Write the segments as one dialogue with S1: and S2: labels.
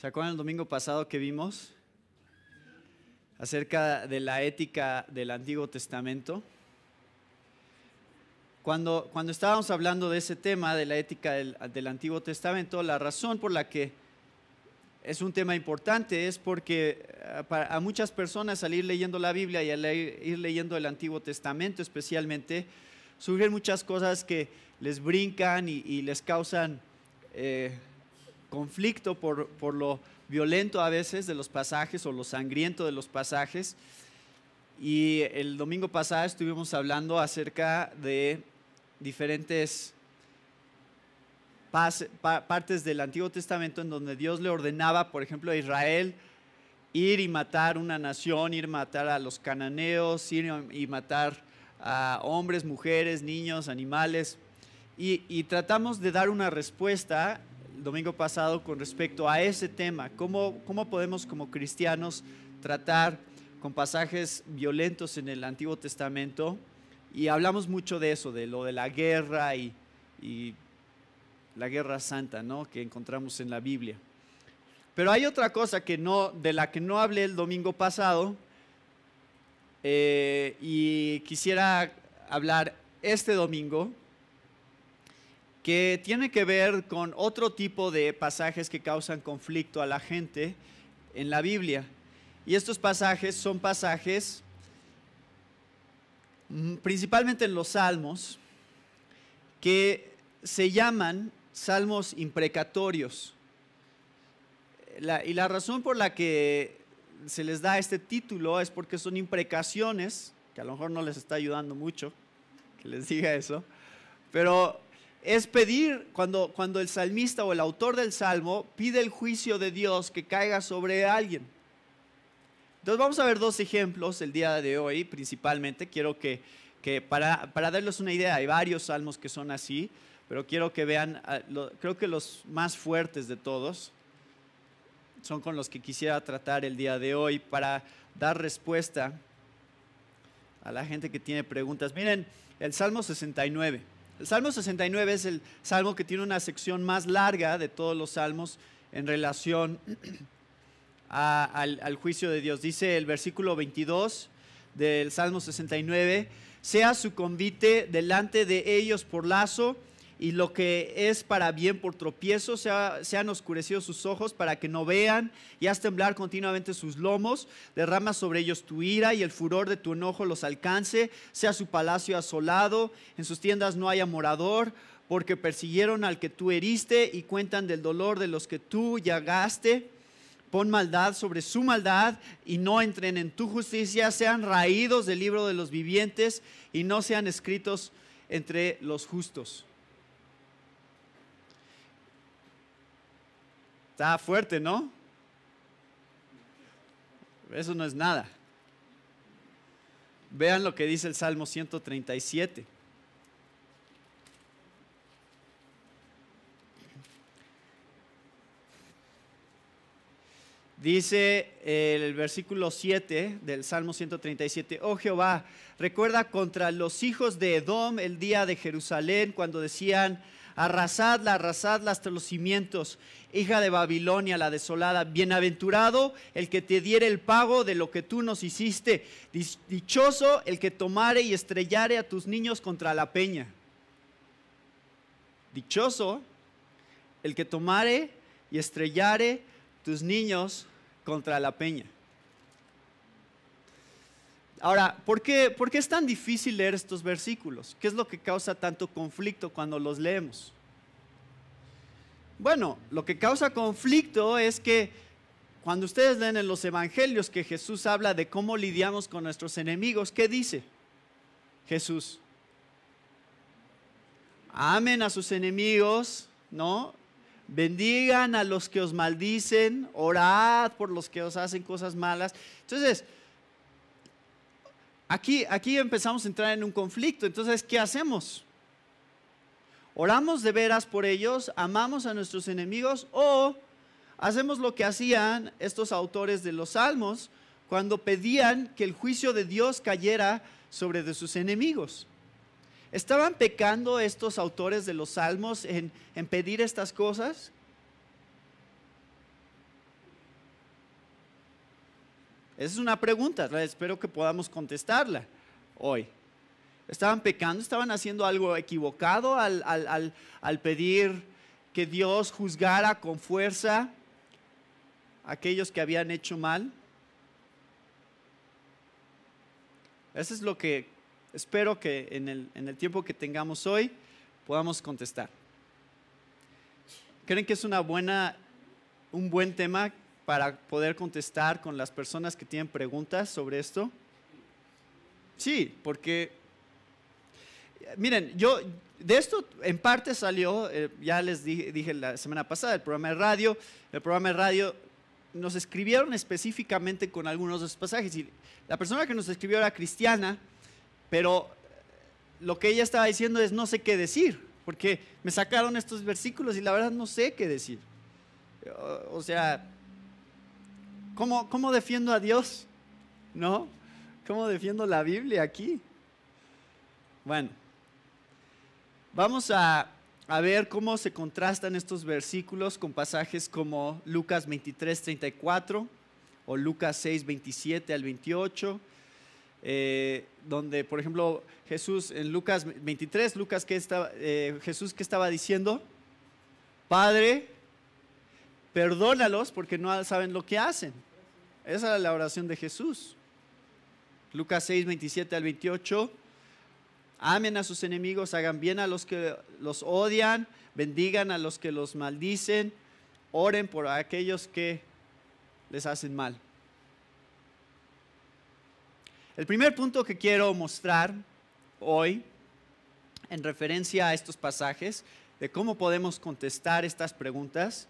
S1: ¿Se acuerdan el domingo pasado que vimos acerca de la ética del Antiguo Testamento? Cuando estábamos hablando de ese tema, de la ética del Antiguo Testamento, la razón por la que es un tema importante es porque a muchas personas al ir leyendo la Biblia y al ir leyendo el Antiguo Testamento especialmente, surgen muchas cosas que les brincan y les causan conflicto por lo violento a veces de los pasajes o lo sangriento de los pasajes. Y el domingo pasado estuvimos hablando acerca de diferentes partes del Antiguo Testamento en donde Dios le ordenaba, por ejemplo, a Israel ir y matar una nación, ir y matar a los cananeos, ir y matar a hombres, mujeres, niños, animales. Y tratamos de dar una respuesta el domingo pasado con respecto a ese tema. ¿Cómo podemos como cristianos tratar con pasajes violentos en el Antiguo Testamento? Y hablamos mucho de eso, de lo de la guerra y la guerra santa, ¿no?, que encontramos en la Biblia. Pero hay otra cosa de la que no hablé el domingo pasado y quisiera hablar este domingo, que tiene que ver con otro tipo de pasajes que causan conflicto a la gente en la Biblia. Y estos pasajes son pasajes principalmente en los Salmos, que se llaman salmos imprecatorios. Y la razón por la que se les da este título es porque son imprecaciones, que a lo mejor no les está ayudando mucho que les diga eso, pero es pedir, cuando el salmista o el autor del salmo pide el juicio de Dios que caiga sobre alguien. Entonces vamos a ver dos ejemplos el día de hoy, principalmente. Quiero que para darles una idea, hay varios salmos que son así, pero quiero que vean, creo que los más fuertes de todos son con los que quisiera tratar el día de hoy para dar respuesta a la gente que tiene preguntas. Miren, el Salmo 69. El Salmo 69 es el salmo que tiene una sección más larga de todos los salmos en relación al juicio de Dios. Dice el versículo 22 del Salmo 69, sea su convite delante de ellos por lazo, y lo que es para bien por tropiezo, sean oscurecidos sus ojos para que no vean, y haz temblar continuamente sus lomos, derrama sobre ellos tu ira, y el furor de tu enojo los alcance, sea su palacio asolado, en sus tiendas no haya morador, porque persiguieron al que tú heriste, y cuentan del dolor de los que tú llagaste. Pon maldad sobre su maldad y no entren en tu justicia, sean raídos del libro de los vivientes y no sean escritos entre los justos. Está fuerte, ¿no? Eso no es nada. Vean lo que dice el Salmo 137. Dice el versículo 7 del Salmo 137, oh Jehová, recuerda contra los hijos de Edom el día de Jerusalén, cuando decían, arrasadla hasta los cimientos, hija de Babilonia la desolada, bienaventurado el que te diere el pago de lo que tú nos hiciste, dichoso el que tomare y estrellare a tus niños contra la peña. Dichoso el que tomare y estrellare tus niños contra la peña. Ahora, ¿por qué es tan difícil leer estos versículos? ¿Qué es lo que causa tanto conflicto cuando los leemos? Bueno, lo que causa conflicto es que cuando ustedes leen en los evangelios que Jesús habla de cómo lidiamos con nuestros enemigos, ¿qué dice Jesús? Amen a sus enemigos, ¿no? Bendigan a los que os maldicen, orad por los que os hacen cosas malas. Entonces, aquí empezamos a entrar en un conflicto. Entonces, ¿qué hacemos? ¿Oramos de veras por ellos? ¿Amamos a nuestros enemigos? ¿O hacemos lo que hacían estos autores de los Salmos cuando pedían que el juicio de Dios cayera sobre de sus enemigos? ¿Estaban pecando estos autores de los Salmos en pedir estas cosas? Esa es una pregunta, espero que podamos contestarla hoy. ¿Estaban pecando? ¿Estaban haciendo algo equivocado al pedir que Dios juzgara con fuerza a aquellos que habían hecho mal? Eso es lo que espero que en el tiempo que tengamos hoy podamos contestar. ¿Creen que es un buen tema para poder contestar con las personas que tienen preguntas sobre esto? Sí, porque, miren, de esto en parte salió, ya les dije la semana pasada, el programa de radio nos escribieron específicamente con algunos de esos pasajes, y la persona que nos escribió era cristiana, pero lo que ella estaba diciendo es no sé qué decir, porque me sacaron estos versículos y la verdad no sé qué decir. O sea, ¿cómo defiendo a Dios? ¿No? ¿Cómo defiendo la Biblia aquí? Bueno, vamos a ver cómo se contrastan estos versículos con pasajes como Lucas 23:34 o Lucas 6:27 al 28, donde, por ejemplo, Jesús en Lucas 23, Jesús ¿qué estaba diciendo? Padre, perdónalos porque no saben lo que hacen. Esa era la oración de Jesús. Lucas 6:27 al 28. Amen a sus enemigos, hagan bien a los que los odian, bendigan a los que los maldicen, oren por aquellos que les hacen mal. El primer punto que quiero mostrar hoy, en referencia a estos pasajes, de cómo podemos contestar estas preguntas,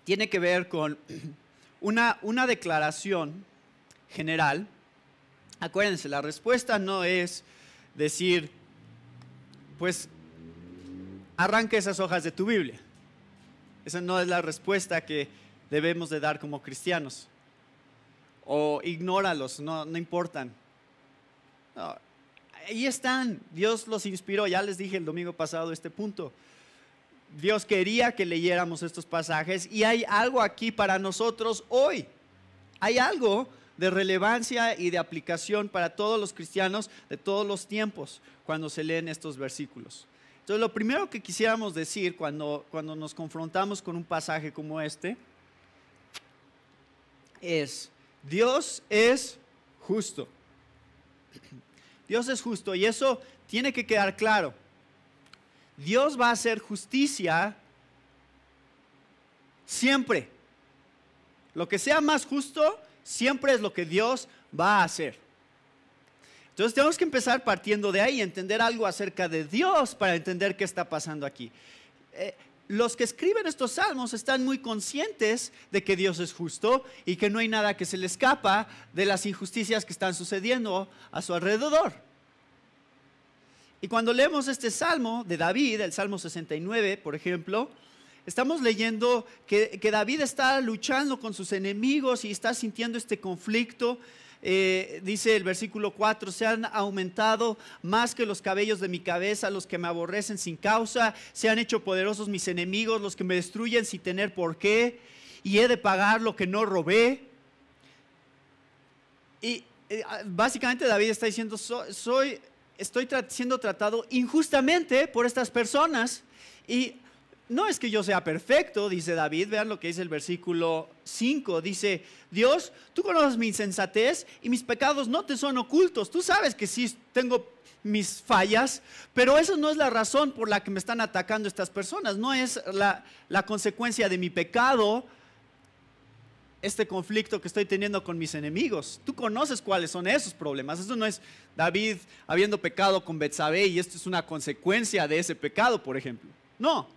S1: tiene que ver con una declaración general. Acuérdense, la respuesta no es decir, pues, arranca esas hojas de tu Biblia. Esa no es la respuesta que debemos de dar como cristianos. O ignóralos, no importan. No, ahí están, Dios los inspiró, ya les dije el domingo pasado este punto. Dios quería que leyéramos estos pasajes y hay algo aquí para nosotros hoy. Hay algo de relevancia y de aplicación para todos los cristianos de todos los tiempos cuando se leen estos versículos. Entonces, lo primero que quisiéramos decir cuando nos confrontamos con un pasaje como este es: Dios es justo. Dios es justo y eso tiene que quedar claro. Dios va a hacer justicia siempre. Lo que sea más justo siempre es lo que Dios va a hacer. Entonces tenemos que empezar partiendo de ahí, entender algo acerca de Dios para entender qué está pasando aquí. Los que escriben estos salmos están muy conscientes de que Dios es justo y que no hay nada que se le escapa de las injusticias que están sucediendo a su alrededor. Y cuando leemos este salmo de David, el Salmo 69, por ejemplo, estamos leyendo que David está luchando con sus enemigos y está sintiendo este conflicto. Dice el versículo 4, se han aumentado más que los cabellos de mi cabeza los que me aborrecen sin causa, se han hecho poderosos mis enemigos, los que me destruyen sin tener por qué, y he de pagar lo que no robé. Y básicamente David está diciendo, estoy siendo tratado injustamente por estas personas y no es que yo sea perfecto, dice David. Vean lo que dice el versículo 5, dice: Dios, tú conoces mi insensatez y mis pecados no te son ocultos. Tú sabes que sí tengo mis fallas, pero eso no es la razón por la que me están atacando estas personas. No es la consecuencia de mi pecado, este conflicto que estoy teniendo con mis enemigos. Tú conoces cuáles son esos problemas. Eso no es David habiendo pecado con Betsabé y esto es una consecuencia de ese pecado, por ejemplo. No.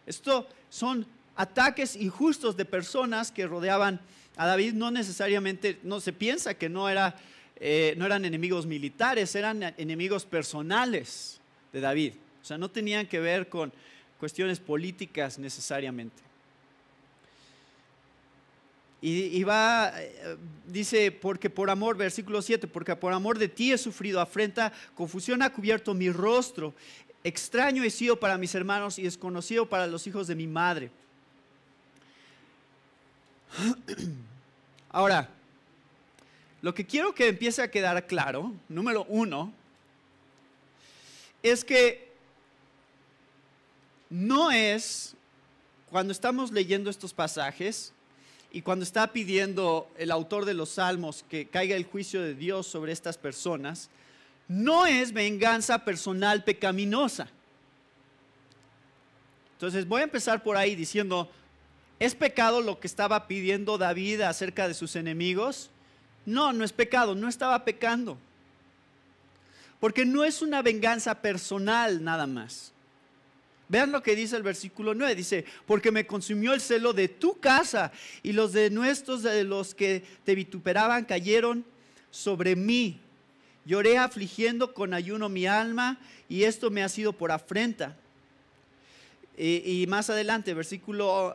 S1: Esto son ataques injustos de personas que rodeaban a David. No necesariamente, no se piensa que no eran enemigos militares, eran enemigos personales de David. O sea, no tenían que ver con cuestiones políticas necesariamente. Dice, porque por amor, versículo 7, porque por amor de ti he sufrido afrenta, confusión ha cubierto mi rostro. Extraño he sido para mis hermanos y desconocido para los hijos de mi madre. Ahora, lo que quiero que empiece a quedar claro, número uno, es que no es cuando estamos leyendo estos pasajes y cuando está pidiendo el autor de los Salmos que caiga el juicio de Dios sobre estas personas, no es venganza personal pecaminosa. Entonces voy a empezar por ahí diciendo, ¿es pecado lo que estaba pidiendo David acerca de sus enemigos? No, no es pecado, no estaba pecando. Porque no es una venganza personal nada más. Vean lo que dice el versículo 9, dice, porque me consumió el celo de tu casa y los denuestos de los que te vituperaban cayeron sobre mí. Lloré afligiendo con ayuno mi alma y esto me ha sido por afrenta. Y más adelante, versículo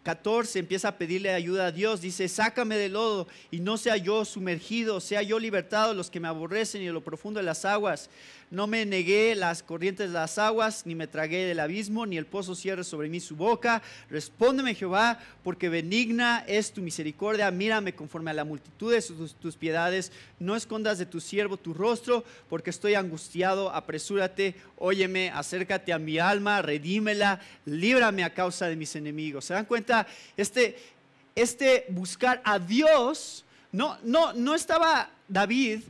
S1: 14, empieza a pedirle ayuda a Dios. Dice, sácame del lodo y no sea yo sumergido, sea yo libertado de los que me aborrecen y de lo profundo de las aguas. No me negué las corrientes de las aguas, ni me tragué del abismo, ni el pozo cierre sobre mí su boca. Respóndeme, Jehová, porque benigna es tu misericordia. Mírame conforme a la multitud de tus piedades. No escondas de tu siervo tu rostro, porque estoy angustiado. Apresúrate, óyeme, acércate a mi alma, redímela, líbrame a causa de mis enemigos. ¿Se dan cuenta? Este buscar a Dios, no estaba David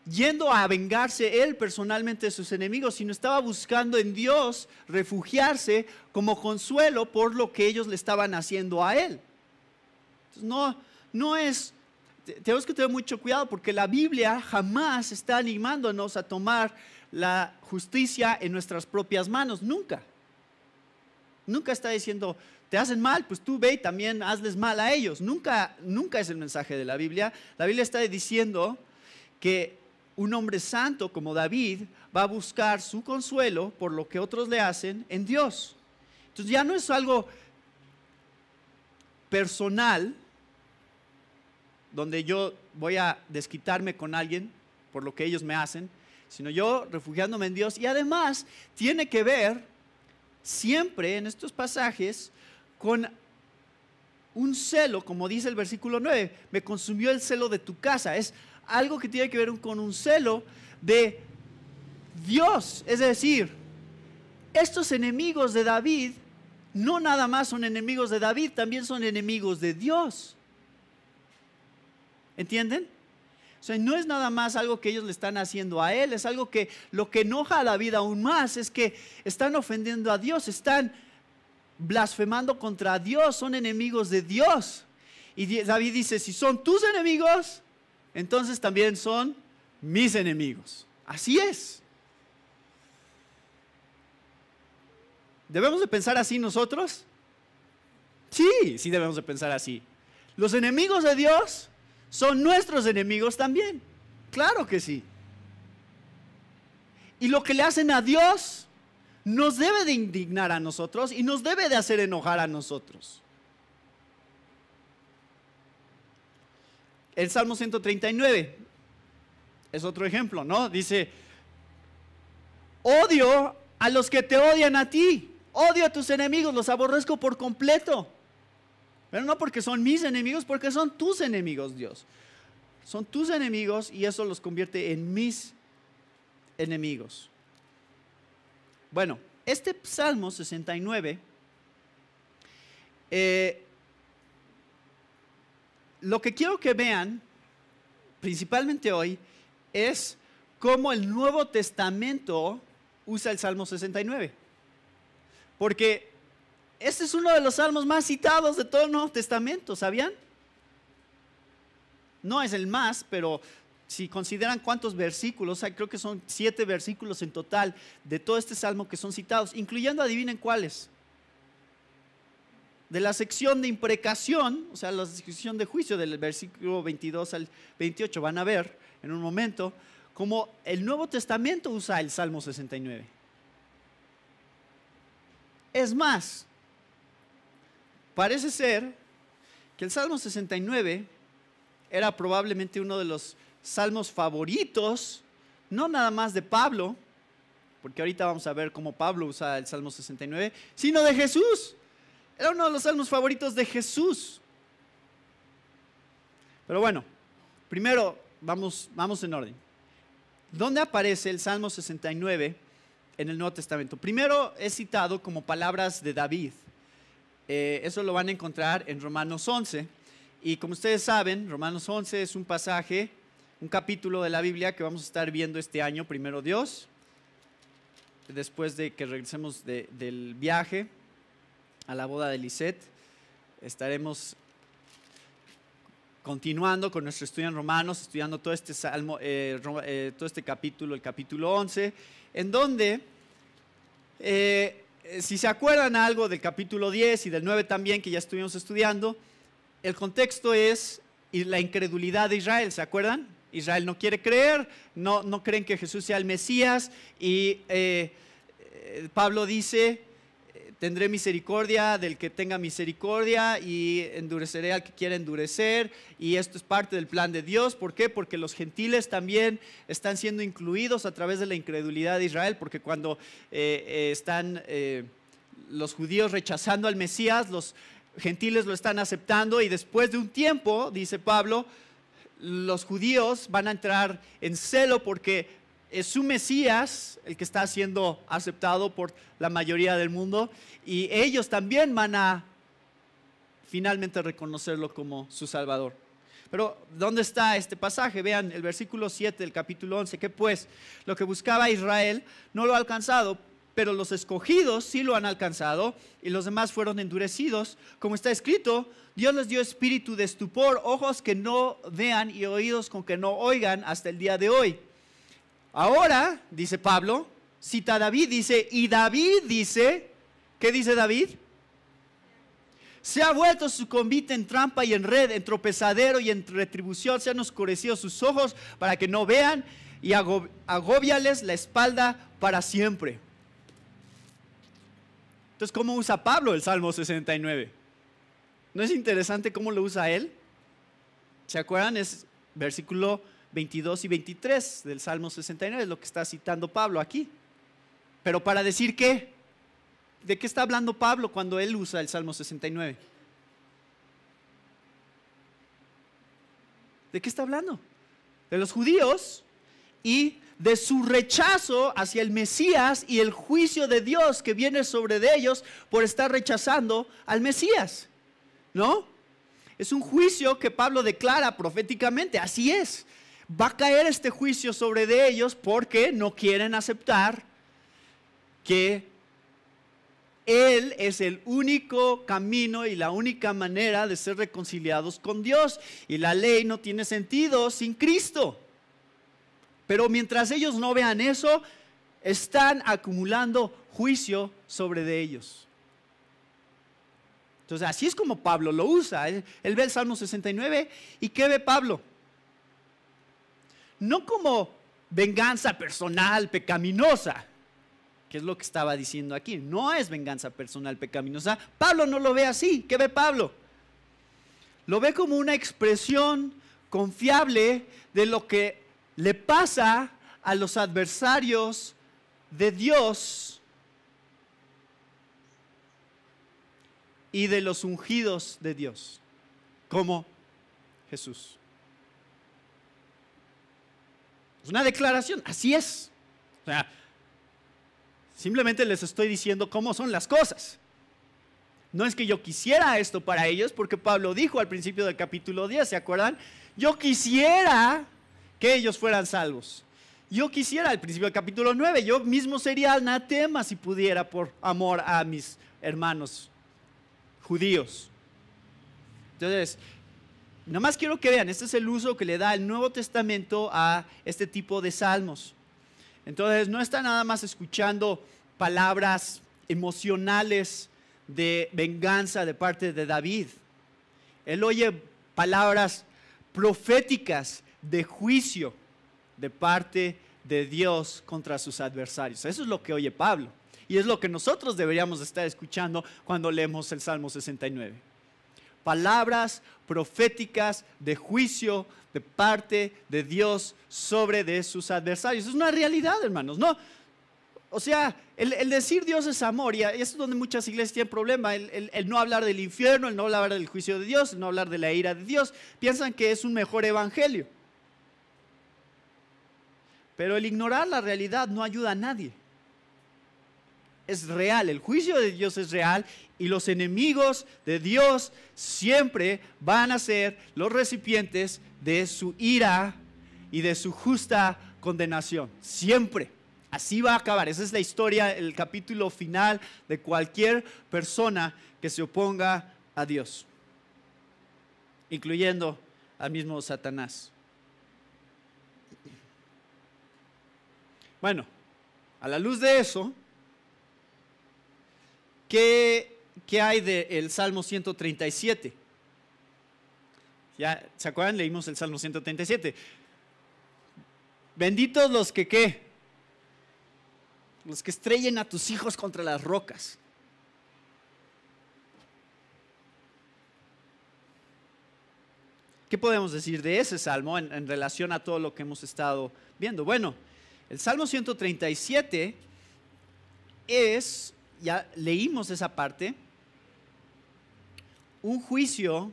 S1: yendo a vengarse él personalmente de sus enemigos, sino estaba buscando en Dios refugiarse como consuelo por lo que ellos le estaban haciendo a él. Entonces, no es, tenemos que tener mucho cuidado porque la Biblia jamás está animándonos a tomar la justicia en nuestras propias manos, nunca. Nunca está diciendo, te hacen mal, pues tú ve y también hazles mal a ellos. Nunca es el mensaje de la Biblia. La Biblia está diciendo que un hombre santo como David va a buscar su consuelo por lo que otros le hacen en Dios. Entonces ya no es algo personal, donde yo voy a desquitarme con alguien por lo que ellos me hacen, sino yo refugiándome en Dios. Y además tiene que ver siempre en estos pasajes con un celo, como dice el versículo 9, me consumió el celo de tu casa. Es algo que tiene que ver con un celo de Dios. Es decir, estos enemigos de David no nada más son enemigos de David, también son enemigos de Dios. ¿Entienden? O sea, no es nada más algo que ellos le están haciendo a él, es algo que lo que enoja a David aún más es que están ofendiendo a Dios, están blasfemando contra Dios, son enemigos de Dios. Y David dice, si son tus enemigos, entonces también son mis enemigos. Así es. ¿Debemos de pensar así nosotros? Sí debemos de pensar así. Los enemigos de Dios son nuestros enemigos también. Claro que sí. Y lo que le hacen a Dios nos debe de indignar a nosotros y nos debe de hacer enojar a nosotros. El Salmo 139 es otro ejemplo, ¿no? Dice, odio a los que te odian a ti, odio a tus enemigos, los aborrezco por completo. Pero no porque son mis enemigos, porque son tus enemigos, Dios. Son tus enemigos y eso los convierte en mis enemigos. Bueno, este Salmo 69, lo que quiero que vean, principalmente hoy, es cómo el Nuevo Testamento usa el Salmo 69. Porque este es uno de los salmos más citados de todo el Nuevo Testamento, ¿sabían? No es el más, pero si consideran cuántos versículos, creo que son 7 versículos en total de todo este salmo que son citados, incluyendo, adivinen cuáles. De la sección de imprecación, o sea, la sección de juicio del versículo 22 al 28, van a ver en un momento cómo el Nuevo Testamento usa el Salmo 69. Es más, parece ser que el Salmo 69 era probablemente uno de los salmos favoritos, no nada más de Pablo, porque ahorita vamos a ver cómo Pablo usa el Salmo 69, sino de Jesús. Era uno de los salmos favoritos de Jesús. Pero bueno, primero vamos en orden. ¿Dónde aparece el Salmo 69 en el Nuevo Testamento? Primero es citado como palabras de David. Eso lo van a encontrar en Romanos 11. Y como ustedes saben, Romanos 11 es un pasaje, un capítulo de la Biblia que vamos a estar viendo este año, primero Dios, después de que regresemos del viaje a la boda de Lisette. Estaremos continuando con nuestro estudio en Romanos, estudiando todo este salmo, todo este capítulo, el capítulo 11, en donde, si se acuerdan algo del capítulo 10 y del 9 también, que ya estuvimos estudiando, el contexto es la incredulidad de Israel, ¿se acuerdan? Israel no quiere creer, no creen que Jesús sea el Mesías, y Pablo dice: tendré misericordia del que tenga misericordia y endureceré al que quiera endurecer. Y esto es parte del plan de Dios. ¿Por qué? Porque los gentiles también están siendo incluidos a través de la incredulidad de Israel, porque cuando están los judíos rechazando al Mesías, los gentiles lo están aceptando, y después de un tiempo, dice Pablo, los judíos van a entrar en celo porque es su Mesías el que está siendo aceptado por la mayoría del mundo, y ellos también van a finalmente reconocerlo como su Salvador. Pero ¿dónde está este pasaje? Vean el versículo 7 del capítulo 11. Que pues lo que buscaba Israel no lo ha alcanzado, pero los escogidos sí lo han alcanzado, y los demás fueron endurecidos. Como está escrito: Dios les dio espíritu de estupor, ojos que no vean y oídos con que no oigan hasta el día de hoy. Ahora, dice Pablo, cita a David, dice, y David dice, ¿qué dice David? Se ha vuelto su convite en trampa y en red, en tropezadero y en retribución, se han oscurecido sus ojos para que no vean, y agóbiales la espalda para siempre. Entonces, ¿cómo usa Pablo el Salmo 69? ¿No es interesante cómo lo usa él? ¿Se acuerdan? Es versículo 22 y 23 del Salmo 69, es lo que está citando Pablo aquí. Pero para decir qué, ¿de qué está hablando Pablo cuando él usa el Salmo 69? ¿De qué está hablando? De los judíos y de su rechazo hacia el Mesías y el juicio de Dios que viene sobre de ellos por estar rechazando al Mesías, ¿no? Es un juicio que Pablo declara proféticamente, así es. Va a caer este juicio sobre de ellos porque no quieren aceptar que Él es el único camino y la única manera de ser reconciliados con Dios, y la ley no tiene sentido sin Cristo. Pero mientras ellos no vean eso, están acumulando juicio sobre de ellos. Entonces así es como Pablo lo usa. Él ve el Salmo 69 y ¿qué ve Pablo? No como venganza personal pecaminosa, que es lo que estaba diciendo aquí. No es venganza personal pecaminosa. Pablo no lo ve así. ¿Qué ve Pablo? Lo ve como una expresión confiable de lo que le pasa a los adversarios de Dios y de los ungidos de Dios, como Jesús. Es una declaración, así es. O sea, simplemente les estoy diciendo cómo son las cosas. No es que yo quisiera esto para ellos, porque Pablo dijo al principio del capítulo 10, ¿se acuerdan? Yo quisiera que ellos fueran salvos. Yo quisiera, al principio del capítulo 9, yo mismo sería anatema si pudiera, por amor a mis hermanos judíos. Entonces, nada más quiero que vean, este es el uso que le da el Nuevo Testamento a este tipo de salmos. Entonces, no está nada más escuchando palabras emocionales de venganza de parte de David. Él oye palabras proféticas de juicio de parte de Dios contra sus adversarios. Eso es lo que oye Pablo, y es lo que nosotros deberíamos estar escuchando cuando leemos el Salmo 69. Palabras proféticas de juicio de parte de Dios sobre de sus adversarios. Es una realidad, hermanos, ¿no? O sea, el decir Dios es amor, y eso es donde muchas iglesias tienen problema, el no hablar del infierno, el no hablar del juicio de Dios, el no hablar de la ira de Dios, piensan que es un mejor evangelio. Pero el ignorar la realidad no ayuda a nadie. Es real, el juicio de Dios es real y los enemigos de Dios siempre van a ser los recipientes de su ira y de su justa condenación. Siempre. Así va a acabar. Esa es la historia, el capítulo final de cualquier persona que se oponga a Dios, incluyendo al mismo Satanás. Bueno, a la luz de eso, ¿qué hay del Salmo 137? ¿Ya se acuerdan? Leímos el Salmo 137. Benditos los que ¿qué? Los que estrellen a tus hijos contra las rocas. ¿Qué podemos decir de ese salmo en relación a todo lo que hemos estado viendo? Bueno, el Salmo 137 es, ya leímos esa parte, un juicio.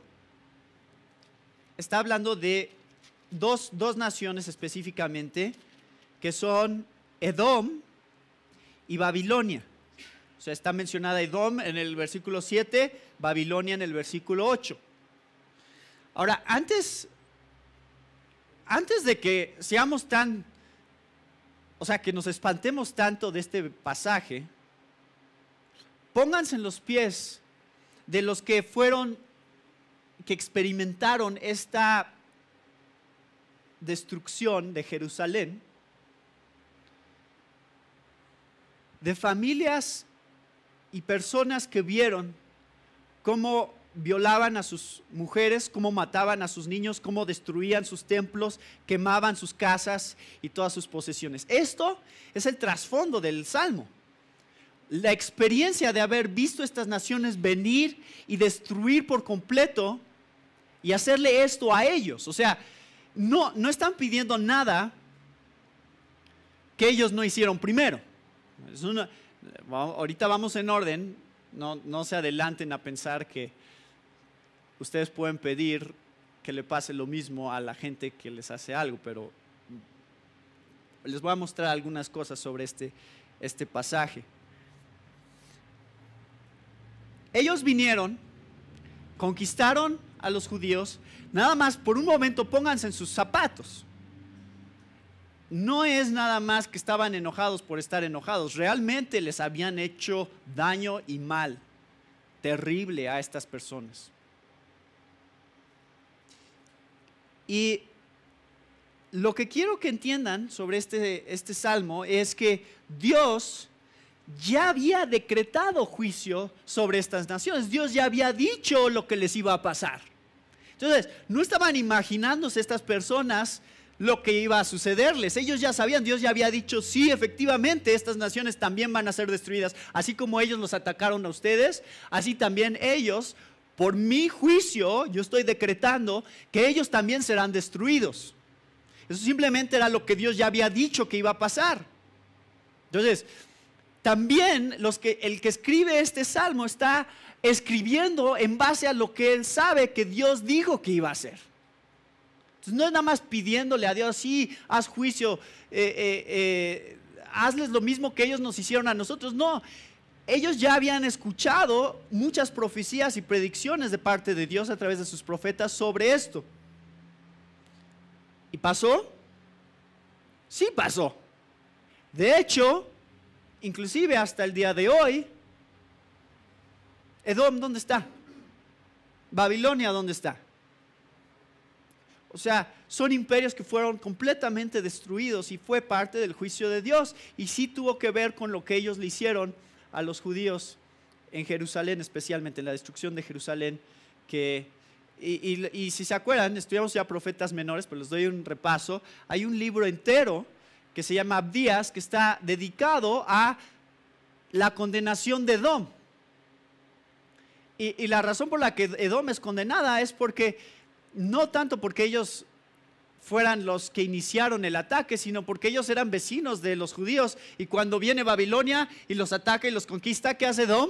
S1: Está hablando de dos naciones específicamente, que son Edom y Babilonia. O sea, está mencionada Edom en el versículo 7, Babilonia en el versículo 8. Ahora, antes de que seamos que nos espantemos tanto de este pasaje, pónganse en los pies de los que experimentaron esta destrucción de Jerusalén, de familias y personas que vieron cómo violaban a sus mujeres, cómo mataban a sus niños, cómo destruían sus templos, quemaban sus casas y todas sus posesiones. Esto es el trasfondo del Salmo. La experiencia de haber visto estas naciones venir y destruir por completo y hacerle esto a ellos. O sea, no están pidiendo nada que ellos no hicieron primero. Ahorita vamos en orden, no se adelanten a pensar que ustedes pueden pedir que le pase lo mismo a la gente que les hace algo, pero les voy a mostrar algunas cosas sobre este pasaje. Ellos vinieron, conquistaron a los judíos, nada más por un momento pónganse en sus zapatos. No es nada más que estaban enojados por estar enojados, realmente les habían hecho daño y mal terrible a estas personas. Y lo que quiero que entiendan sobre este salmo es que Dios ya había decretado juicio sobre estas naciones. Dios ya había dicho lo que les iba a pasar. Entonces, no estaban imaginándose estas personas lo que iba a sucederles. Ellos ya sabían, Dios ya había dicho, sí, efectivamente, estas naciones también van a ser destruidas. Así como ellos los atacaron a ustedes, así también ellos, por mi juicio, yo estoy decretando que ellos también serán destruidos. Eso simplemente era lo que Dios ya había dicho que iba a pasar. Entonces, también el que escribe este salmo está escribiendo en base a lo que él sabe que Dios dijo que iba a hacer. Entonces, no es nada más pidiéndole a Dios, sí, haz juicio, hazles lo mismo que ellos nos hicieron a nosotros. No, ellos ya habían escuchado muchas profecías y predicciones de parte de Dios a través de sus profetas sobre esto. ¿Y pasó? Sí pasó. De hecho, inclusive hasta el día de hoy, Edom, ¿dónde está? Babilonia, ¿dónde está? O sea, son imperios que fueron completamente destruidos y fue parte del juicio de Dios. Y sí tuvo que ver con lo que ellos le hicieron a los judíos en Jerusalén, especialmente en la destrucción de Jerusalén. Y si se acuerdan, estudiamos ya profetas menores, pero les doy un repaso. Hay un libro entero que se llama Abdías, que está dedicado a la condenación de Edom. Y la razón por la que Edom es condenada es porque, no tanto porque ellos fueran los que iniciaron el ataque, sino porque ellos eran vecinos de los judíos. Y cuando viene Babilonia y los ataca y los conquista, ¿qué hace Edom?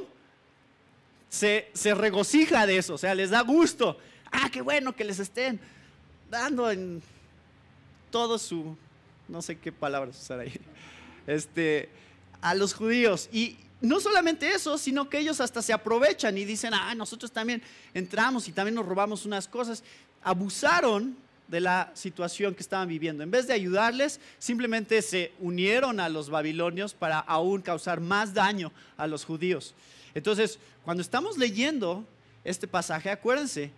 S1: Se regocija de eso, o sea, les da gusto. Ah, qué bueno que les estén dando en todo su, no sé qué palabras usar ahí, a los judíos. Y no solamente eso, sino que ellos hasta se aprovechan y dicen, ah, nosotros también entramos y también nos robamos unas cosas. Abusaron de la situación que estaban viviendo. En vez de ayudarles, simplemente se unieron a los babilonios para aún causar más daño a los judíos. Entonces, cuando estamos leyendo este pasaje, acuérdense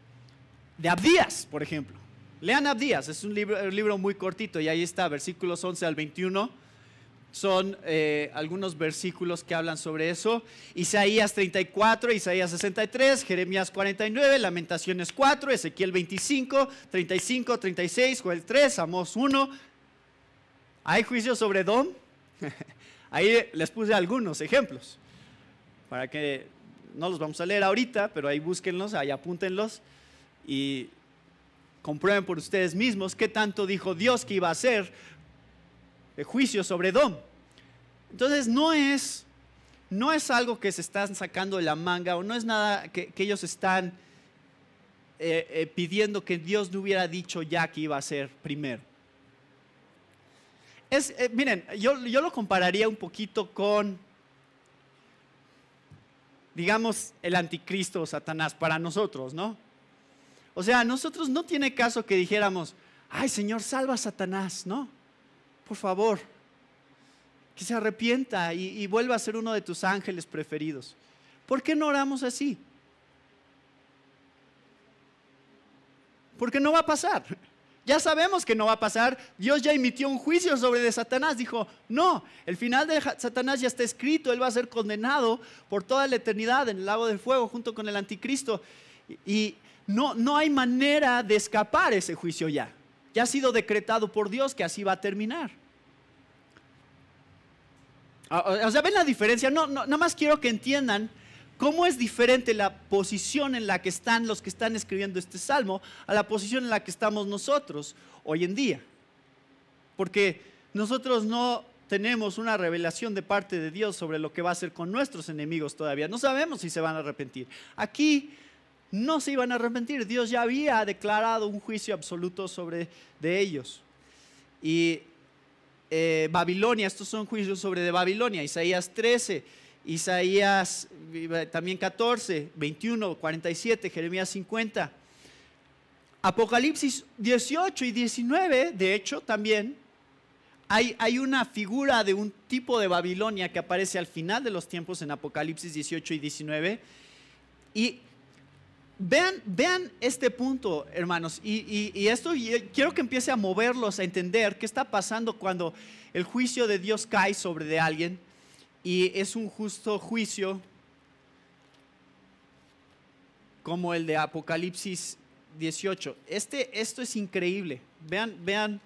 S1: de Abdías, por ejemplo. Lean Abdías, es un libro muy cortito y ahí está, versículos 11 al 21. Son algunos versículos que hablan sobre eso. Isaías 34, Isaías 63, Jeremías 49, Lamentaciones 4, Ezequiel 25, 35, 36, Joel 3, Amós 1. ¿Hay juicio sobre Edom? Ahí les puse algunos ejemplos, para que no los vamos a leer ahorita, pero ahí búsquenlos, ahí apúntenlos y comprueben por ustedes mismos qué tanto dijo Dios que iba a hacer de juicio sobre Edom. Entonces no es algo que se están sacando de la manga, o no es nada que ellos están pidiendo que Dios no hubiera dicho ya que iba a hacer primero. Miren, yo lo compararía un poquito con, digamos, el anticristo o Satanás para nosotros, ¿no? O sea, a nosotros no tiene caso que dijéramos, ay Señor, salva a Satanás, ¿no? Por favor, que se arrepienta y vuelva a ser uno de tus ángeles preferidos. ¿Por qué no oramos así? Porque no va a pasar. Ya sabemos que no va a pasar. Dios ya emitió un juicio sobre de Satanás. Dijo, no, el final de Satanás ya está escrito. Él va a ser condenado por toda la eternidad en el lago del fuego junto con el anticristo. Y no hay manera de escapar ese juicio ya. Ya ha sido decretado por Dios que así va a terminar. O sea, ¿ven la diferencia? No, nada más quiero que entiendan cómo es diferente la posición en la que están los que están escribiendo este salmo a la posición en la que estamos nosotros hoy en día. Porque nosotros no tenemos una revelación de parte de Dios sobre lo que va a hacer con nuestros enemigos todavía. No sabemos si se van a arrepentir. Aquí no se iban a arrepentir. Dios ya había declarado un juicio absoluto sobre de ellos. Y Babilonia, estos son juicios sobre de Babilonia. Isaías 13, Isaías también 14, 21, 47, Jeremías 50. Apocalipsis 18 y 19, de hecho, también hay una figura de un tipo de Babilonia que aparece al final de los tiempos en Apocalipsis 18 y 19. Y vean este punto, hermanos, y esto quiero que empiece a moverlos a entender qué está pasando cuando el juicio de Dios cae sobre de alguien y es un justo juicio como el de Apocalipsis 18. Esto es increíble. Vean,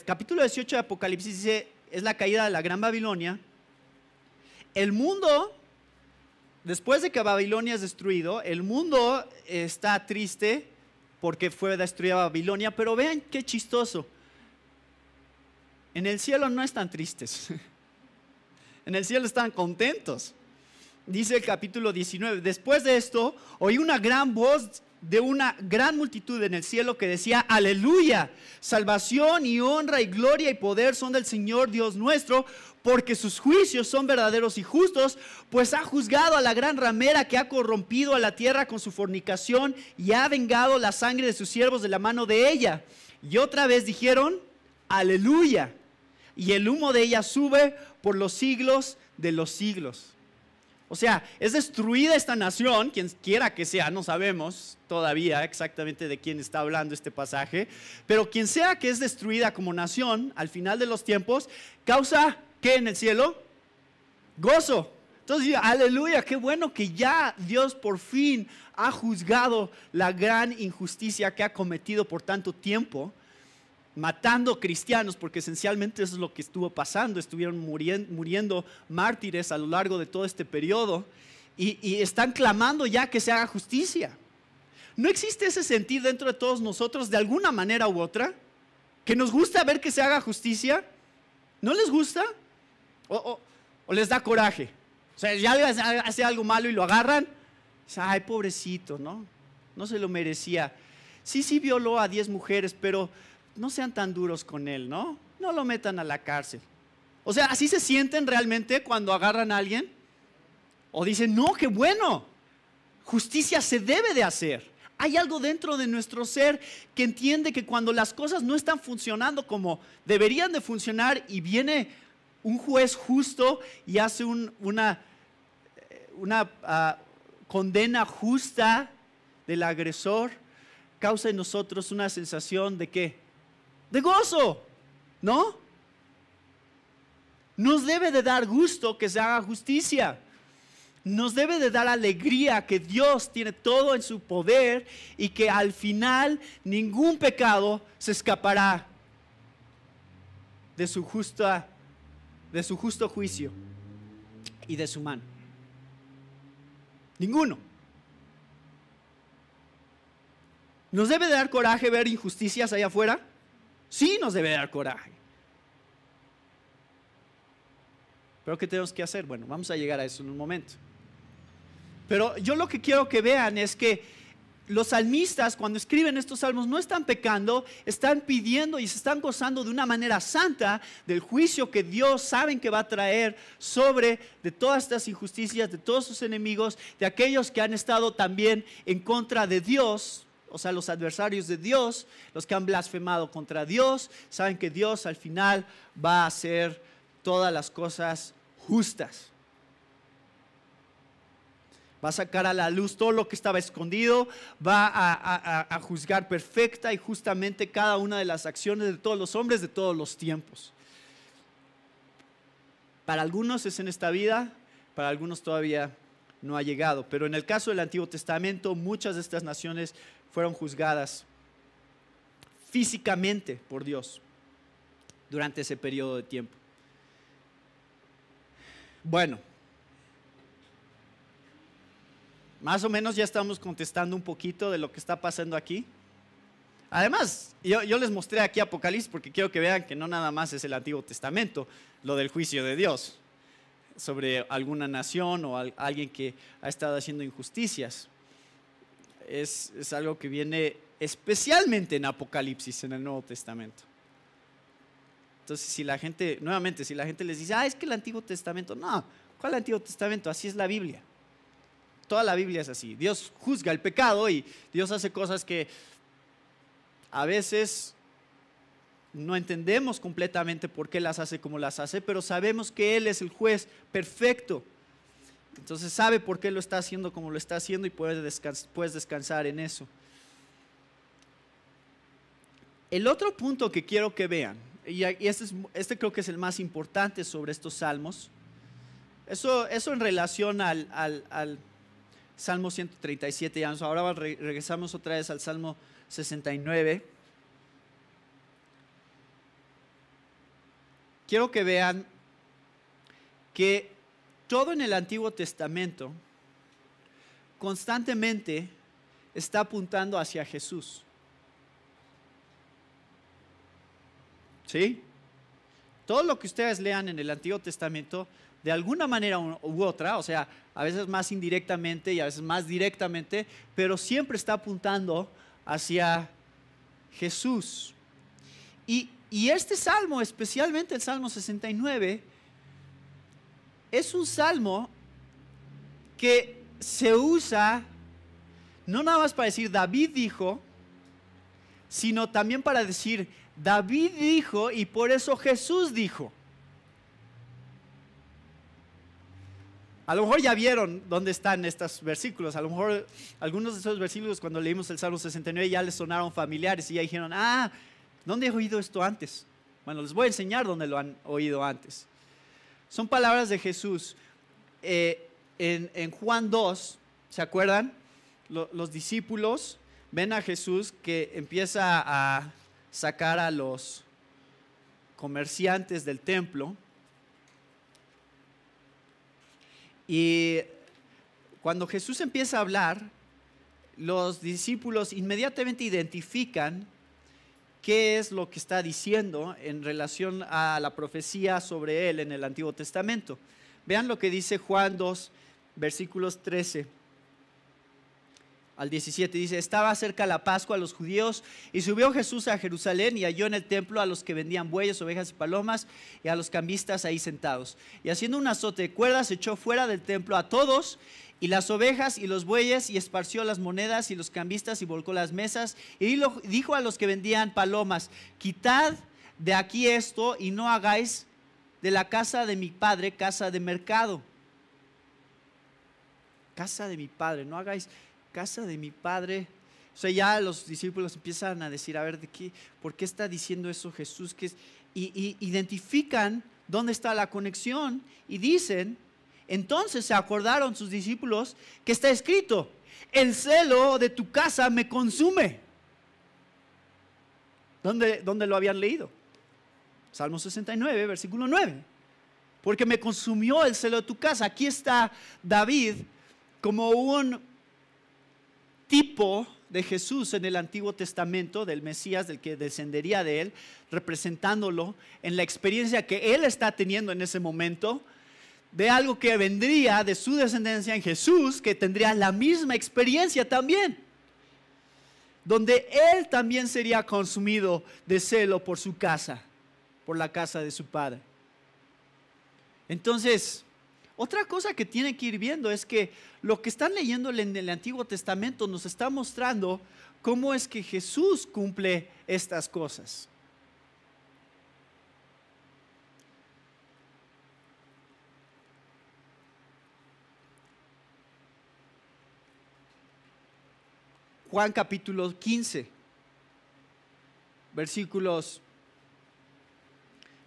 S1: capítulo 18 de Apocalipsis dice, es la caída de la gran Babilonia. El mundo, después de que Babilonia es destruido, el mundo está triste porque fue destruida Babilonia, pero vean qué chistoso. En el cielo no están tristes. En el cielo están contentos. Dice el capítulo 19, después de esto, oí una gran voz de una gran multitud en el cielo que decía, aleluya, salvación y honra y gloria y poder son del Señor Dios nuestro, porque sus juicios son verdaderos y justos, pues ha juzgado a la gran ramera que ha corrompido a la tierra con su fornicación y ha vengado la sangre de sus siervos de la mano de ella. Y otra vez dijeron, aleluya, y el humo de ella sube por los siglos de los siglos. O sea, es destruida esta nación, quien quiera que sea, no sabemos todavía exactamente de quién está hablando este pasaje, pero quien sea que es destruida como nación al final de los tiempos, causa, ¿qué en el cielo? Gozo. Entonces, aleluya, qué bueno que ya Dios por fin ha juzgado la gran injusticia que ha cometido por tanto tiempo, matando cristianos, porque esencialmente eso es lo que estuvo pasando. Estuvieron muriendo mártires a lo largo de todo este periodo y están clamando ya que se haga justicia. ¿No existe ese sentir dentro de todos nosotros de alguna manera u otra? ¿Que nos gusta ver que se haga justicia? ¿No les gusta? ¿O les da coraje? O sea, ya hace algo malo y lo agarran. Ay, pobrecito, ¿no? No se lo merecía. Sí, violó a 10 mujeres, pero no sean tan duros con él, ¿no? No lo metan a la cárcel. O sea, ¿así se sienten realmente cuando agarran a alguien? O dicen, no, qué bueno, justicia se debe de hacer. Hay algo dentro de nuestro ser que entiende que cuando las cosas no están funcionando como deberían de funcionar y viene un juez justo y hace una condena justa del agresor, causa en nosotros una sensación de ¿qué? De gozo, ¿no? Nos debe de dar gusto que se haga justicia. Nos debe de dar alegría que Dios tiene todo en su poder y que al final ningún pecado se escapará de su justo juicio y de su mano. Ninguno. ¿Nos debe de dar coraje ver injusticias allá afuera? Sí, nos debe de dar coraje. ¿Pero qué tenemos que hacer? Bueno, vamos a llegar a eso en un momento. Pero yo lo que quiero que vean es que los salmistas, cuando escriben estos salmos, no están pecando, están pidiendo y se están gozando de una manera santa del juicio que Dios saben que va a traer sobre de todas estas injusticias, de todos sus enemigos, de aquellos que han estado también en contra de Dios, o sea, los adversarios de Dios, los que han blasfemado contra Dios, saben que Dios al final va a hacer todas las cosas justas. Va a sacar a la luz todo lo que estaba escondido, va a juzgar perfecta y justamente cada una de las acciones de todos los hombres de todos los tiempos. Para algunos es en esta vida, para algunos todavía no ha llegado, pero en el caso del Antiguo Testamento muchas de estas naciones fueron juzgadas físicamente por Dios durante ese periodo de tiempo. Bueno, más o menos ya estamos contestando un poquito de lo que está pasando aquí. Además, yo les mostré aquí Apocalipsis porque quiero que vean que no nada más es el Antiguo Testamento, lo del juicio de Dios sobre alguna nación o alguien que ha estado haciendo injusticias. Es algo que viene especialmente en Apocalipsis, en el Nuevo Testamento. Entonces, si la gente les dice, es que el Antiguo Testamento, no, ¿cuál Antiguo Testamento? Así es la Biblia. Toda la Biblia es así. Dios juzga el pecado y Dios hace cosas que a veces no entendemos completamente por qué las hace como las hace, pero sabemos que Él es el juez perfecto. Entonces sabe por qué lo está haciendo como lo está haciendo y puedes descansar en eso. El otro punto que quiero que vean, y este creo que es el más importante sobre estos salmos, eso en relación al Salmo 137, ahora regresamos otra vez al Salmo 69. Quiero que vean que todo en el Antiguo Testamento constantemente está apuntando hacia Jesús. ¿Sí? Todo lo que ustedes lean en el Antiguo Testamento, de alguna manera u otra, o sea, a veces más indirectamente y a veces más directamente, pero siempre está apuntando hacia Jesús. Y este salmo, especialmente el Salmo 69, es un salmo que se usa no nada más para decir David dijo, sino también para decir David dijo y por eso Jesús dijo. A lo mejor ya vieron dónde están estos versículos. A lo mejor algunos de esos versículos cuando leímos el Salmo 69 ya les sonaron familiares y ya dijeron, ¿dónde he oído esto antes? Bueno, les voy a enseñar dónde lo han oído antes. Son palabras de Jesús. En Juan 2, ¿se acuerdan? Los discípulos ven a Jesús que empieza a sacar a los comerciantes del templo. Y cuando Jesús empieza a hablar, los discípulos inmediatamente identifican qué es lo que está diciendo en relación a la profecía sobre él en el Antiguo Testamento. Vean lo que dice Juan 2, versículos 13 al 17. Dice: estaba cerca la Pascua a los judíos, y subió Jesús a Jerusalén y halló en el templo a los que vendían bueyes, ovejas y palomas, y a los cambistas ahí sentados. Y haciendo un azote de cuerdas, echó fuera del templo a todos, y las ovejas y los bueyes, y esparció las monedas y los cambistas, y volcó las mesas, y dijo a los que vendían palomas: quitad de aquí esto, y no hagáis de la casa de mi padre casa de mercado. Casa de mi padre, no hagáis casa de mi padre. O sea, ya los discípulos empiezan a decir: a ver, ¿por qué está diciendo eso Jesús? Y identifican dónde está la conexión y dicen: entonces se acordaron sus discípulos que está escrito: el celo de tu casa me consume. ¿Dónde lo habían leído? Salmo 69, versículo 9. Porque me consumió el celo de tu casa. Aquí está David como un tipo de Jesús en el Antiguo Testamento, del Mesías, del que descendería de él, representándolo en la experiencia que él está teniendo en ese momento, de algo que vendría de su descendencia en Jesús, que tendría la misma experiencia también, donde él también sería consumido de celo por su casa, por la casa de su padre. Entonces, otra cosa que tienen que ir viendo es que lo que están leyendo en el Antiguo Testamento nos está mostrando cómo es que Jesús cumple estas cosas. Juan capítulo 15, versículos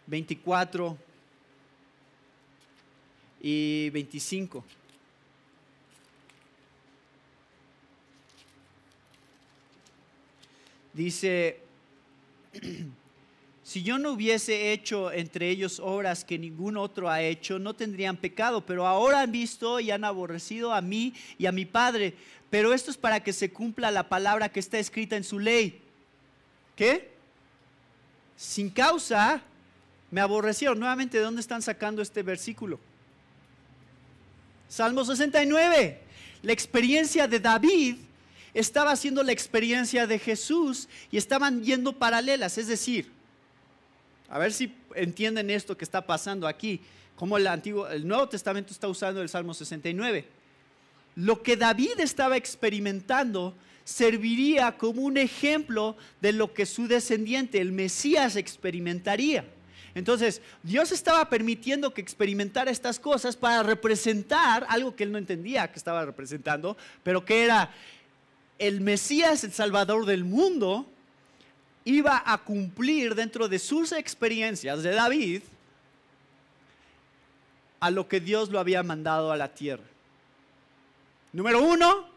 S1: 24 y 25. Dice: si yo no hubiese hecho entre ellos obras que ningún otro ha hecho, no tendrían pecado, pero ahora han visto y han aborrecido a mí y a mi Padre. Pero esto es para que se cumpla la palabra que está escrita en su ley. ¿Qué? Sin causa me aborrecieron. Nuevamente, ¿de dónde están sacando este versículo? Salmo 69. La experiencia de David estaba siendo la experiencia de Jesús y estaban yendo paralelas. Es decir, a ver si entienden esto que está pasando aquí, cómo el Nuevo Testamento está usando el Salmo 69. Lo que David estaba experimentando serviría como un ejemplo de lo que su descendiente, el Mesías, experimentaría. Entonces, Dios estaba permitiendo que experimentara estas cosas para representar algo que él no entendía que estaba representando, pero que era el Mesías, el Salvador del mundo, iba a cumplir dentro de sus experiencias de David a lo que Dios lo había mandado a la tierra. Número 1,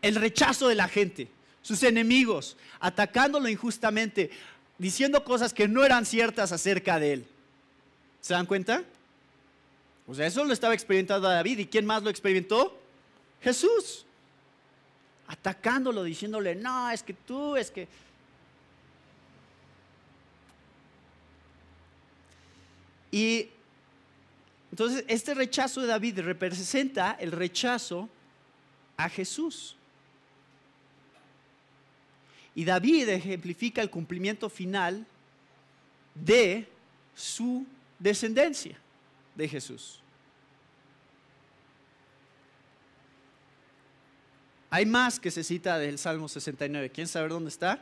S1: el rechazo de la gente, sus enemigos, atacándolo injustamente, diciendo cosas que no eran ciertas acerca de él. ¿Se dan cuenta? O sea, eso lo estaba experimentando David. ¿Y quién más lo experimentó? Jesús. Atacándolo, diciéndole: no, es que tú, es que... Y entonces este rechazo de David representa el rechazo a Jesús. Y David ejemplifica el cumplimiento final de su descendencia de Jesús. Hay más que se cita del Salmo 69. ¿Quieren saber dónde está?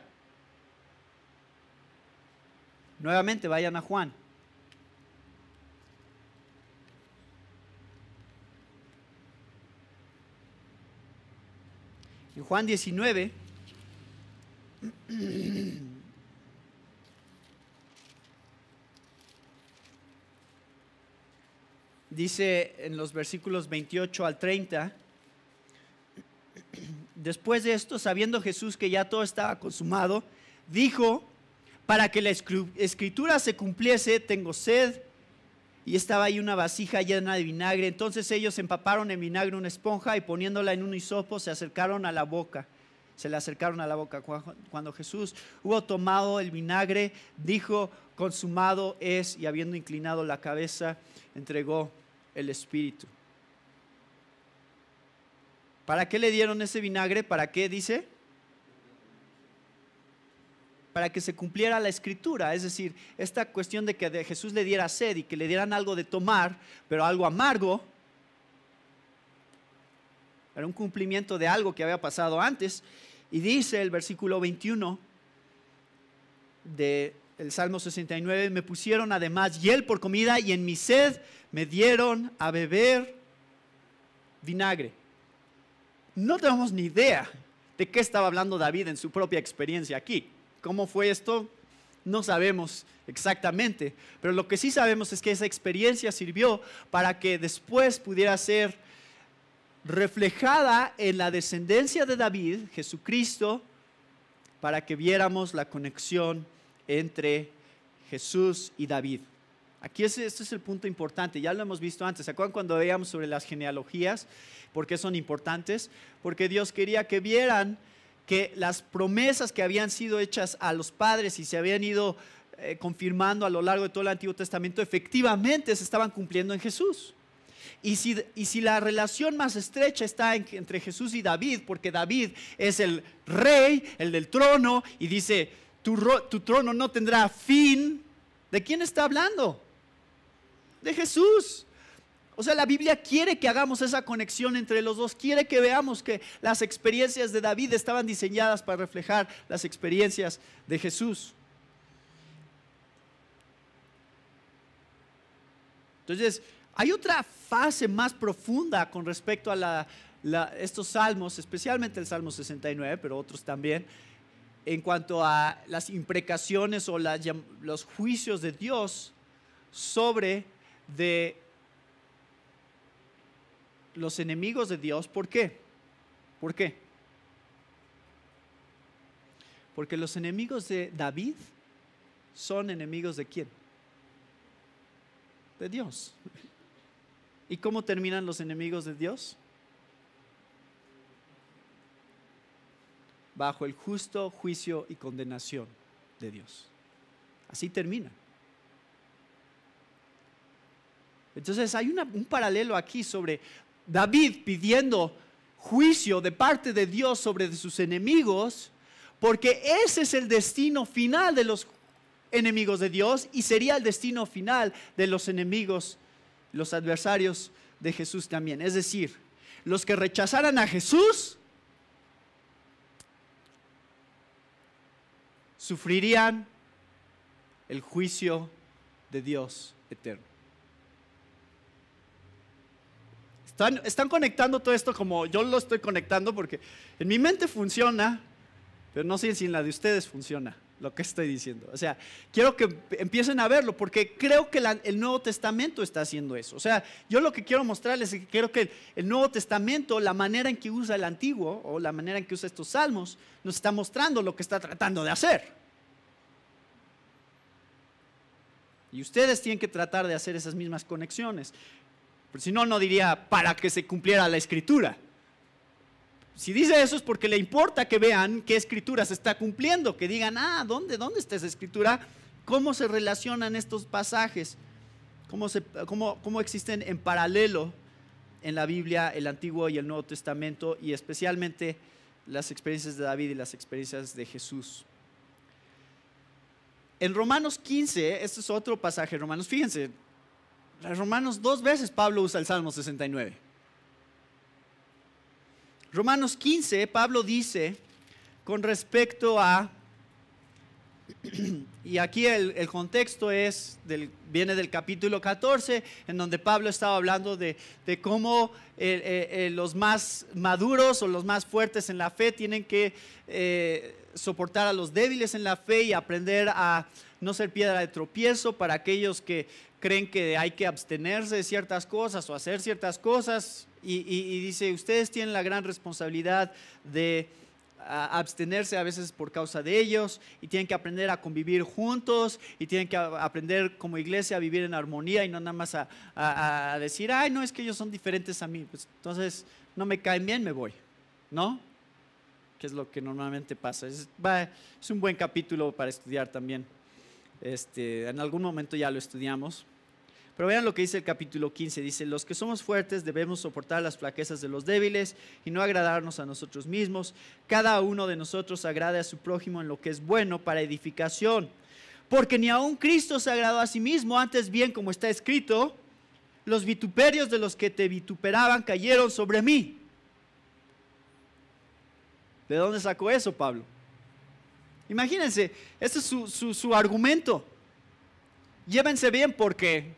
S1: Nuevamente vayan a Juan. En Juan 19, dice en los versículos 28 al 30, después de esto, sabiendo Jesús que ya todo estaba consumado, dijo: para que la escritura se cumpliese, tengo sed. Y estaba ahí una vasija llena de vinagre. Entonces ellos empaparon en vinagre una esponja y poniéndola en un hisopo se acercaron a la boca. se le acercaron a la boca. Cuando Jesús hubo tomado el vinagre, dijo: consumado es, y habiendo inclinado la cabeza, entregó el espíritu. ¿Para qué le dieron ese vinagre? ¿Para qué dice? Para que se cumpliera la escritura, es decir, esta cuestión de que Jesús le diera sed y que le dieran algo de tomar, pero algo amargo, era un cumplimiento de algo que había pasado antes. Y dice el versículo 21 del Salmo 69: me pusieron además hiel por comida y en mi sed me dieron a beber vinagre. No tenemos ni idea de qué estaba hablando David en su propia experiencia aquí. ¿Cómo fue esto? No sabemos exactamente, pero lo que sí sabemos es que esa experiencia sirvió para que después pudiera ser reflejada en la descendencia de David, Jesucristo, para que viéramos la conexión entre Jesús y David. Aquí este es el punto importante, ya lo hemos visto antes. ¿Se acuerdan cuando veíamos sobre las genealogías? ¿Por qué son importantes? Porque Dios quería que vieran que las promesas que habían sido hechas a los padres y se habían ido confirmando a lo largo de todo el Antiguo Testamento, efectivamente se estaban cumpliendo en Jesús. Y si la relación más estrecha está entre Jesús y David, porque David es el rey, el del trono, y dice: tu trono no tendrá fin. ¿De quién está hablando? De Jesús. O sea, la Biblia quiere que hagamos esa conexión entre los dos, quiere que veamos que las experiencias de David estaban diseñadas para reflejar las experiencias de Jesús. Entonces, hay otra fase más profunda con respecto a estos salmos, especialmente el Salmo 69, pero otros también, en cuanto a las imprecaciones o los juicios de Dios sobre los enemigos de Dios. ¿Por qué? ¿Por qué? Porque los enemigos de David son enemigos ¿de quién? De Dios. ¿Y cómo terminan los enemigos de Dios? Bajo el justo juicio y condenación de Dios. Así termina. Entonces hay un paralelo aquí sobre David pidiendo juicio de parte de Dios sobre sus enemigos, porque ese es el destino final de los enemigos de Dios y sería el destino final de los enemigos, los adversarios de Jesús también. Es decir, los que rechazaran a Jesús sufrirían el juicio de Dios eterno. Están conectando todo esto como yo lo estoy conectando, porque en mi mente funciona, pero no sé si en la de ustedes funciona lo que estoy diciendo. O sea, quiero que empiecen a verlo, porque creo que el Nuevo Testamento está haciendo eso. O sea, yo lo que quiero mostrarles es que creo que el Nuevo Testamento, la manera en que usa el Antiguo, o la manera en que usa estos salmos, nos está mostrando lo que está tratando de hacer. Y ustedes tienen que tratar de hacer esas mismas conexiones. Pero si no, no diría para que se cumpliera la escritura. Si dice eso es porque le importa que vean qué escritura se está cumpliendo, que digan: ¿dónde está esa escritura? ¿Cómo se relacionan estos pasajes? ¿Cómo existen en paralelo en la Biblia el Antiguo y el Nuevo Testamento, y especialmente las experiencias de David y las experiencias de Jesús? En Romanos 15, este es otro pasaje, Romanos, fíjense, en Romanos 2 veces Pablo usa el Salmo 69. Romanos 15, Pablo dice con respecto a, y aquí el contexto viene del capítulo 14, en donde Pablo estaba hablando de cómo los más maduros o los más fuertes en la fe tienen que soportar a los débiles en la fe y aprender a no ser piedra de tropiezo para aquellos que creen que hay que abstenerse de ciertas cosas o hacer ciertas cosas, y dice: ustedes tienen la gran responsabilidad de abstenerse a veces por causa de ellos, y tienen que aprender a convivir juntos, y tienen que aprender como iglesia a vivir en armonía, y no nada más a decir: ay, no, es que ellos son diferentes a mí, pues entonces no me caen bien, me voy, ¿no? que es lo que normalmente pasa. Es un buen capítulo para estudiar también. En algún momento ya lo estudiamos. Pero vean lo que dice el capítulo 15. Dice: los que somos fuertes debemos soportar las flaquezas de los débiles y no agradarnos a nosotros mismos. Cada uno de nosotros agrade a su prójimo en lo que es bueno para edificación. Porque ni aun Cristo se agradó a sí mismo, antes bien, como está escrito, los vituperios de los que te vituperaban cayeron sobre mí. ¿De dónde sacó eso, Pablo? Imagínense, ese es su argumento. Llévense bien porque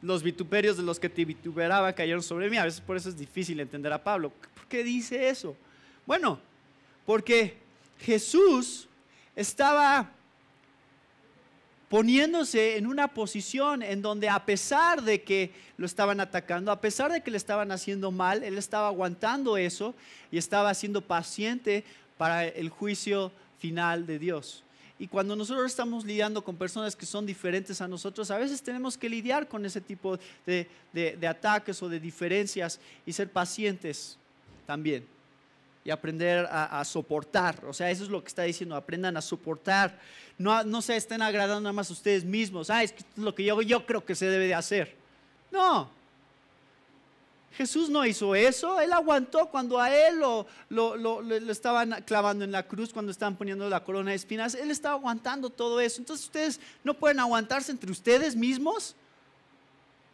S1: los vituperios de los que te vituperaban cayeron sobre mí. A veces por eso es difícil entender a Pablo. ¿Por qué dice eso? Bueno, porque Jesús estaba poniéndose en una posición en donde, a pesar de que lo estaban atacando, a pesar de que le estaban haciendo mal, él estaba aguantando eso y estaba siendo paciente para el juicio final de Dios. Y cuando nosotros estamos lidiando con personas que son diferentes a nosotros, a veces tenemos que lidiar con ese tipo de ataques o de diferencias y ser pacientes también. Y aprender a soportar. O sea, eso es lo que está diciendo: aprendan a soportar. No se estén agradando nada más a ustedes mismos. Es que esto es lo que yo creo que se debe de hacer. No. Jesús no hizo eso. Él aguantó cuando a él lo estaban clavando en la cruz, cuando estaban poniendo la corona de espinas. Él estaba aguantando todo eso. Entonces, ¿ustedes no pueden aguantarse entre ustedes mismos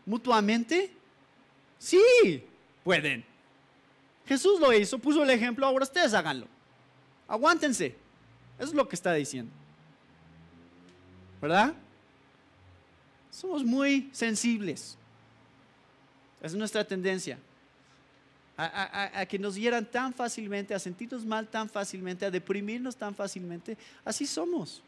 S1: mutuamente? Sí, pueden. Jesús lo hizo, puso el ejemplo, ahora ustedes háganlo. Aguántense. Eso es lo que está diciendo. ¿Verdad? Somos muy sensibles. Es nuestra tendencia a que nos hieran tan fácilmente, a sentirnos mal tan fácilmente, a deprimirnos tan fácilmente. Así somos.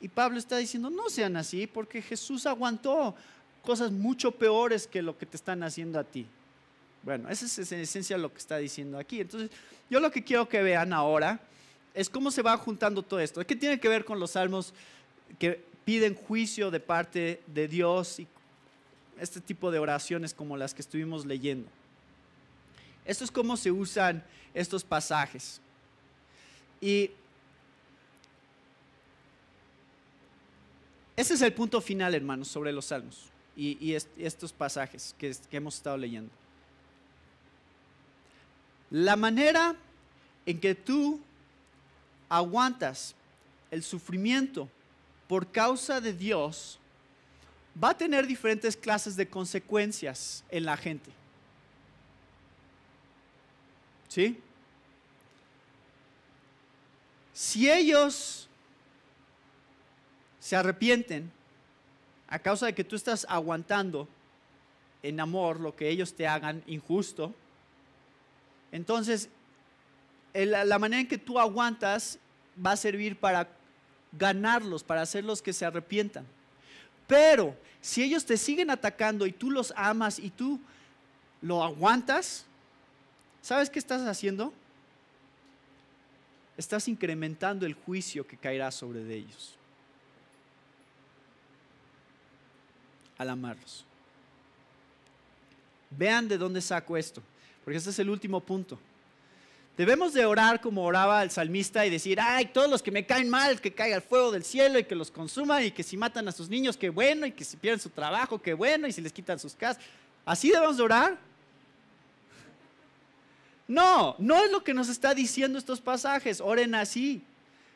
S1: Y Pablo está diciendo: no sean así, porque Jesús aguantó cosas mucho peores que lo que te están haciendo a ti. Bueno, eso es en esencia lo que está diciendo aquí. Entonces, yo lo que quiero que vean ahora es cómo se va juntando todo esto. ¿Qué tiene que ver con los salmos que piden juicio de parte de Dios y este tipo de oraciones como las que estuvimos leyendo? Esto es cómo se usan estos pasajes. Y ese es el punto final, hermanos, sobre los salmos y estos pasajes que hemos estado leyendo. La manera en que tú aguantas el sufrimiento por causa de Dios va a tener diferentes clases de consecuencias en la gente. ¿Sí? Si ellos se arrepienten a causa de que tú estás aguantando en amor lo que ellos te hagan injusto, entonces la manera en que tú aguantas va a servir para ganarlos, para hacerlos que se arrepientan. Pero si ellos te siguen atacando y tú los amas y tú lo aguantas, ¿sabes qué estás haciendo? Estás incrementando el juicio que caerá sobre de ellos al amarlos. Vean de dónde saco esto, porque este es el último punto. Debemos de orar como oraba el salmista y decir: ay, todos los que me caen mal, que caiga el fuego del cielo y que los consuma, y que si matan a sus niños, qué bueno, y que si pierden su trabajo, qué bueno, y si les quitan sus casas. ¿Así debemos de orar? No, no es lo que nos está diciendo estos pasajes. Oren así.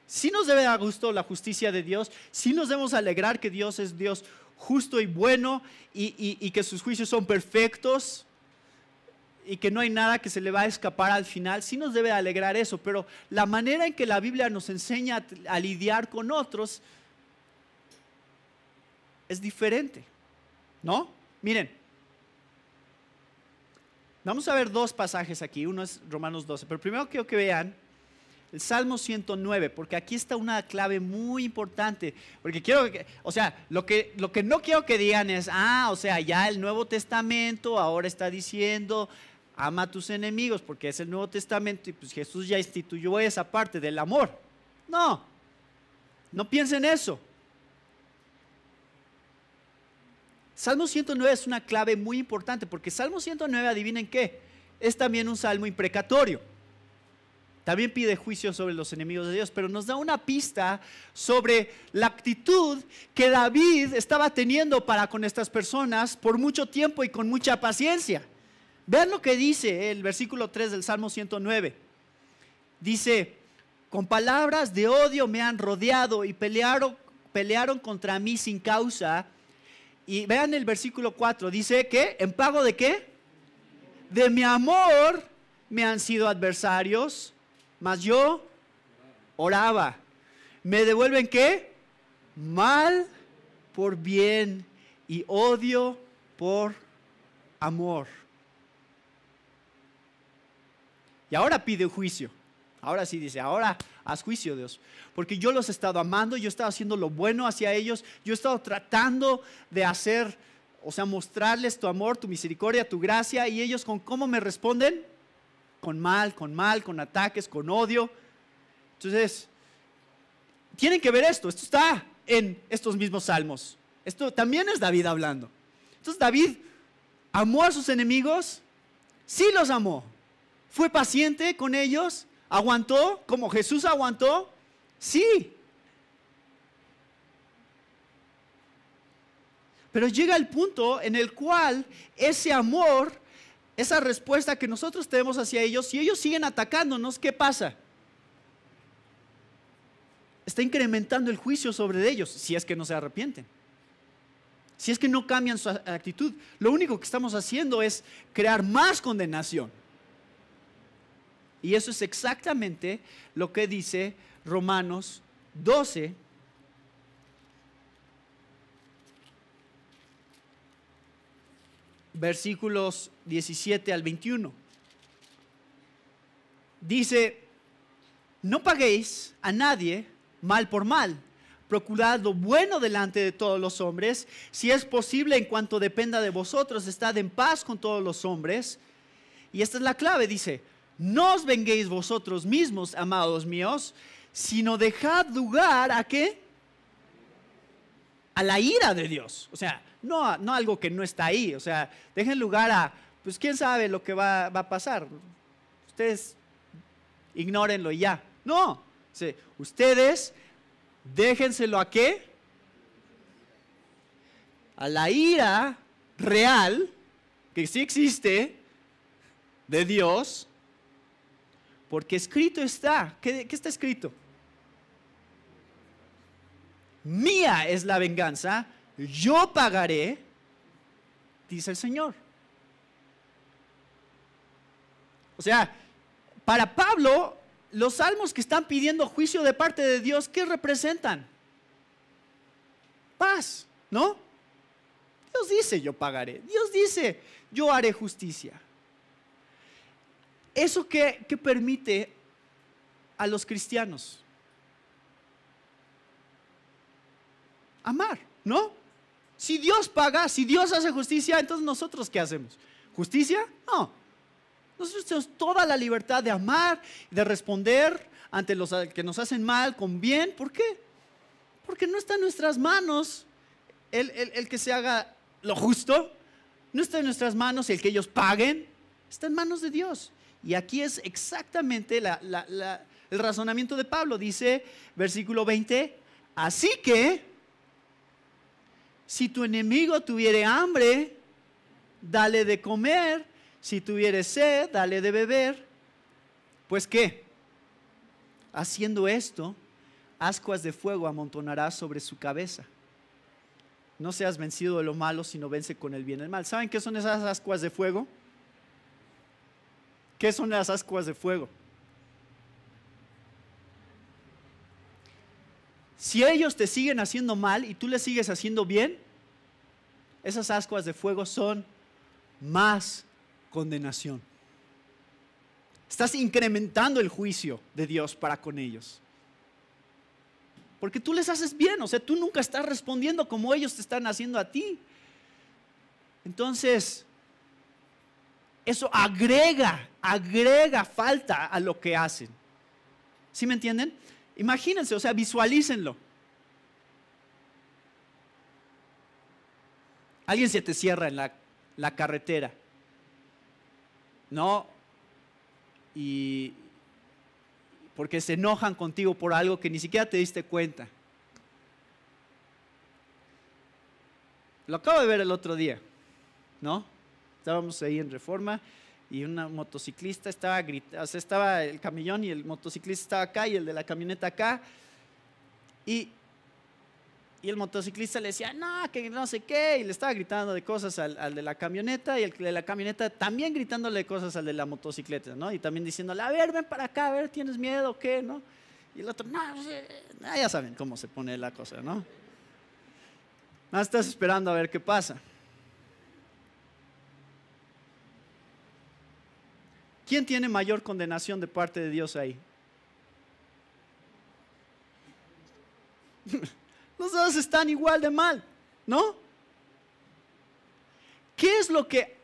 S1: Sí nos debe dar gusto la justicia de Dios, sí nos debemos alegrar que Dios es Dios justo y bueno y que sus juicios son perfectos y que no hay nada que se le va a escapar al final. Sí nos debe alegrar eso, pero la manera en que la Biblia nos enseña a lidiar con otros es diferente, ¿no? Miren, vamos a ver dos pasajes aquí. Uno es Romanos 12, pero primero quiero que vean el Salmo 109, porque aquí está una clave muy importante, porque quiero que, o sea, lo que no quiero que digan es: o sea, ya el Nuevo Testamento ahora está diciendo ama a tus enemigos, porque es el Nuevo Testamento y pues Jesús ya instituyó esa parte del amor. No, no piensen eso. Salmo 109 es una clave muy importante porque Salmo 109, adivinen qué, es también un salmo imprecatorio. También pide juicio sobre los enemigos de Dios, pero nos da una pista sobre la actitud que David estaba teniendo para con estas personas por mucho tiempo y con mucha paciencia. Vean lo que dice el versículo 3 del Salmo 109. Dice, con palabras de odio me han rodeado y pelearon contra mí sin causa. Y vean el versículo 4, dice que, ¿en pago de qué? De mi amor me han sido adversarios, mas yo oraba. ¿Me devuelven qué? Mal por bien y odio por amor. Y ahora pide juicio. Ahora sí dice, ahora haz juicio, Dios. Porque yo los he estado amando, yo he estado haciendo lo bueno hacia ellos, yo he estado tratando de hacer, o sea, mostrarles tu amor, tu misericordia, tu gracia, y ellos con cómo me responden, con mal, con ataques, con odio. Entonces, tienen que ver esto está en estos mismos salmos. Esto también es David hablando. Entonces, David amó a sus enemigos, sí los amó, fue paciente con ellos, aguantó como Jesús aguantó, sí. Pero llega el punto en el cual ese amor, esa respuesta que nosotros tenemos hacia ellos, si ellos siguen atacándonos, ¿qué pasa? Está incrementando el juicio sobre ellos, si es que no se arrepienten. Si es que no cambian su actitud. Lo único que estamos haciendo es crear más condenación. Y eso es exactamente lo que dice Romanos 12, versículos 17 al 21. Dice, no paguéis a nadie mal por mal, procurad lo bueno delante de todos los hombres, si es posible en cuanto dependa de vosotros, estad en paz con todos los hombres. Y esta es la clave, dice, no os venguéis vosotros mismos, amados míos, sino dejad lugar ¿a qué? A la ira de Dios. O sea, no algo que no está ahí. O sea, dejen lugar a, pues quién sabe lo que va a pasar. Ustedes ignórenlo y ya. No, sí, ustedes déjenselo ¿a qué? A la ira real, que sí existe, de Dios. Porque escrito está, ¿qué está escrito? Mía es la venganza, yo pagaré, dice el Señor. O sea, para Pablo, los salmos que están pidiendo juicio de parte de Dios, ¿qué representan? Paz, ¿no? Dios dice, yo pagaré. Dios dice, yo haré justicia. ¿Eso qué permite a los cristianos? Amar, ¿no? Si Dios paga, si Dios hace justicia, entonces ¿nosotros qué hacemos? ¿Justicia? No. Nosotros tenemos toda la libertad de amar, de responder ante los que nos hacen mal con bien. ¿Por qué? Porque no está en nuestras manos el que se haga lo justo. No está en nuestras manos el que ellos paguen. Está en manos de Dios. Y aquí es exactamente el razonamiento de Pablo. Dice, versículo 20, así que, si tu enemigo tuviere hambre, dale de comer, si tuviere sed, dale de beber. Pues ¿qué? Haciendo esto, ascuas de fuego amontonarás sobre su cabeza. No seas vencido de lo malo, sino vence con el bien el mal. ¿Saben qué son esas ascuas de fuego? ¿Qué son las ascuas de fuego? Si ellos te siguen haciendo mal y tú les sigues haciendo bien, esas ascuas de fuego son más condenación. Estás incrementando el juicio de Dios para con ellos. Porque tú les haces bien, o sea, tú nunca estás respondiendo como ellos te están haciendo a ti. Entonces, eso agrega falta a lo que hacen. ¿Sí me entienden? Imagínense, o sea, visualícenlo. Alguien se te cierra en la carretera, ¿no? Y porque se enojan contigo por algo que ni siquiera te diste cuenta. Lo acabo de ver el otro día, ¿no? Estábamos ahí en Reforma y una motociclista estaba gritando, o sea, estaba el camellón y el motociclista estaba acá y el de la camioneta acá. Y el motociclista le decía, no, que no sé qué, y le estaba gritando de cosas al de la camioneta, y el de la camioneta también gritándole cosas al de la motocicleta, ¿no? Y también diciéndole, a ver, ven para acá, a ver, ¿tienes miedo o qué, no? Y el otro, no, ya saben cómo se pone la cosa, ¿no? No estás esperando a ver qué pasa. ¿Quién tiene mayor condenación de parte de Dios ahí? Los dos están igual de mal, ¿no? ¿Qué es lo que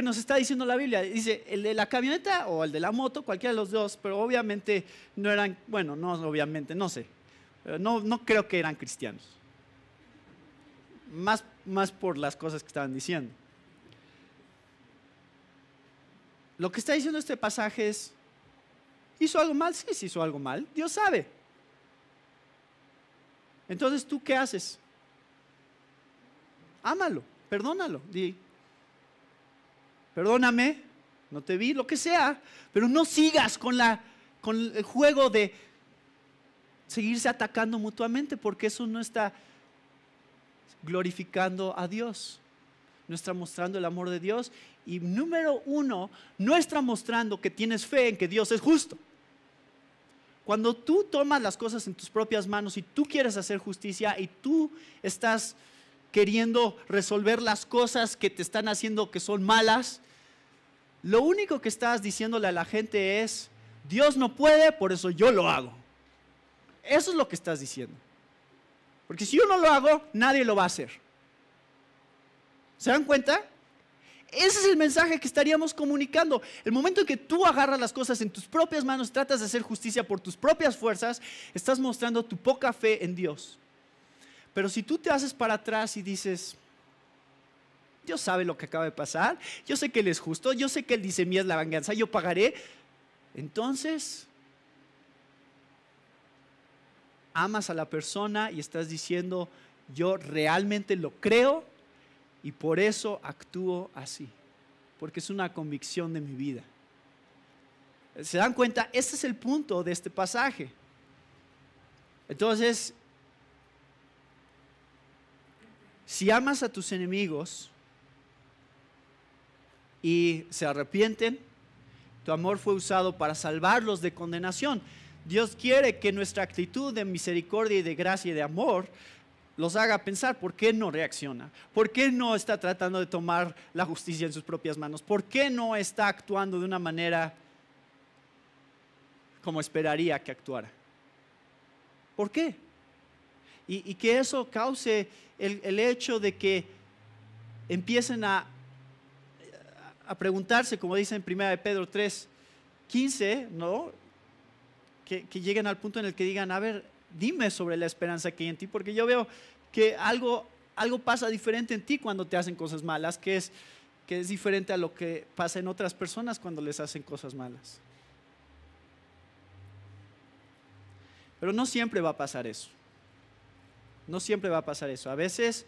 S1: nos está diciendo la Biblia? Dice, el de la camioneta o el de la moto, cualquiera de los dos, pero obviamente no eran, bueno, no obviamente, no sé, no creo que eran cristianos. Más por las cosas que estaban diciendo. Lo que está diciendo este pasaje es, ¿hizo algo mal? Sí, sí hizo algo mal, Dios sabe. Entonces, ¿tú qué haces? Ámalo, perdónalo, di, perdóname, no te vi, lo que sea, pero no sigas con el juego de seguirse atacando mutuamente, porque eso no está glorificando a Dios, no está mostrando el amor de Dios, y número uno, no está mostrando que tienes fe en que Dios es justo. Cuando tú tomas las cosas en tus propias manos y tú quieres hacer justicia y tú estás queriendo resolver las cosas que te están haciendo que son malas, lo único que estás diciéndole a la gente es, Dios no puede, por eso yo lo hago. Eso es lo que estás diciendo. Porque si yo no lo hago, nadie lo va a hacer. ¿Se dan cuenta? Ese es el mensaje que estaríamos comunicando. El momento en que tú agarras las cosas en tus propias manos, tratas de hacer justicia por tus propias fuerzas, estás mostrando tu poca fe en Dios. Pero si tú te haces para atrás y dices, Dios sabe lo que acaba de pasar, yo sé que Él es justo, yo sé que Él dice, mía es la venganza, yo pagaré, entonces amas a la persona y estás diciendo, yo realmente lo creo y por eso actúo así, porque es una convicción de mi vida. ¿Se dan cuenta? Este es el punto de este pasaje. Entonces, si amas a tus enemigos y se arrepienten, tu amor fue usado para salvarlos de condenación. Dios quiere que nuestra actitud de misericordia y de gracia y de amor los haga pensar, ¿por qué no reacciona? ¿Por qué no está tratando de tomar la justicia en sus propias manos? ¿Por qué no está actuando de una manera como esperaría que actuara? ¿Por qué? Y que eso cause el hecho de que empiecen a preguntarse, como dice en 1 Pedro 3:15, ¿no? Que lleguen al punto en el que digan, a ver, dime sobre la esperanza que hay en ti, porque yo veo que algo pasa diferente en ti cuando te hacen cosas malas, que es diferente a lo que pasa en otras personas cuando les hacen cosas malas. Pero no siempre va a pasar eso. No siempre va a pasar eso. A veces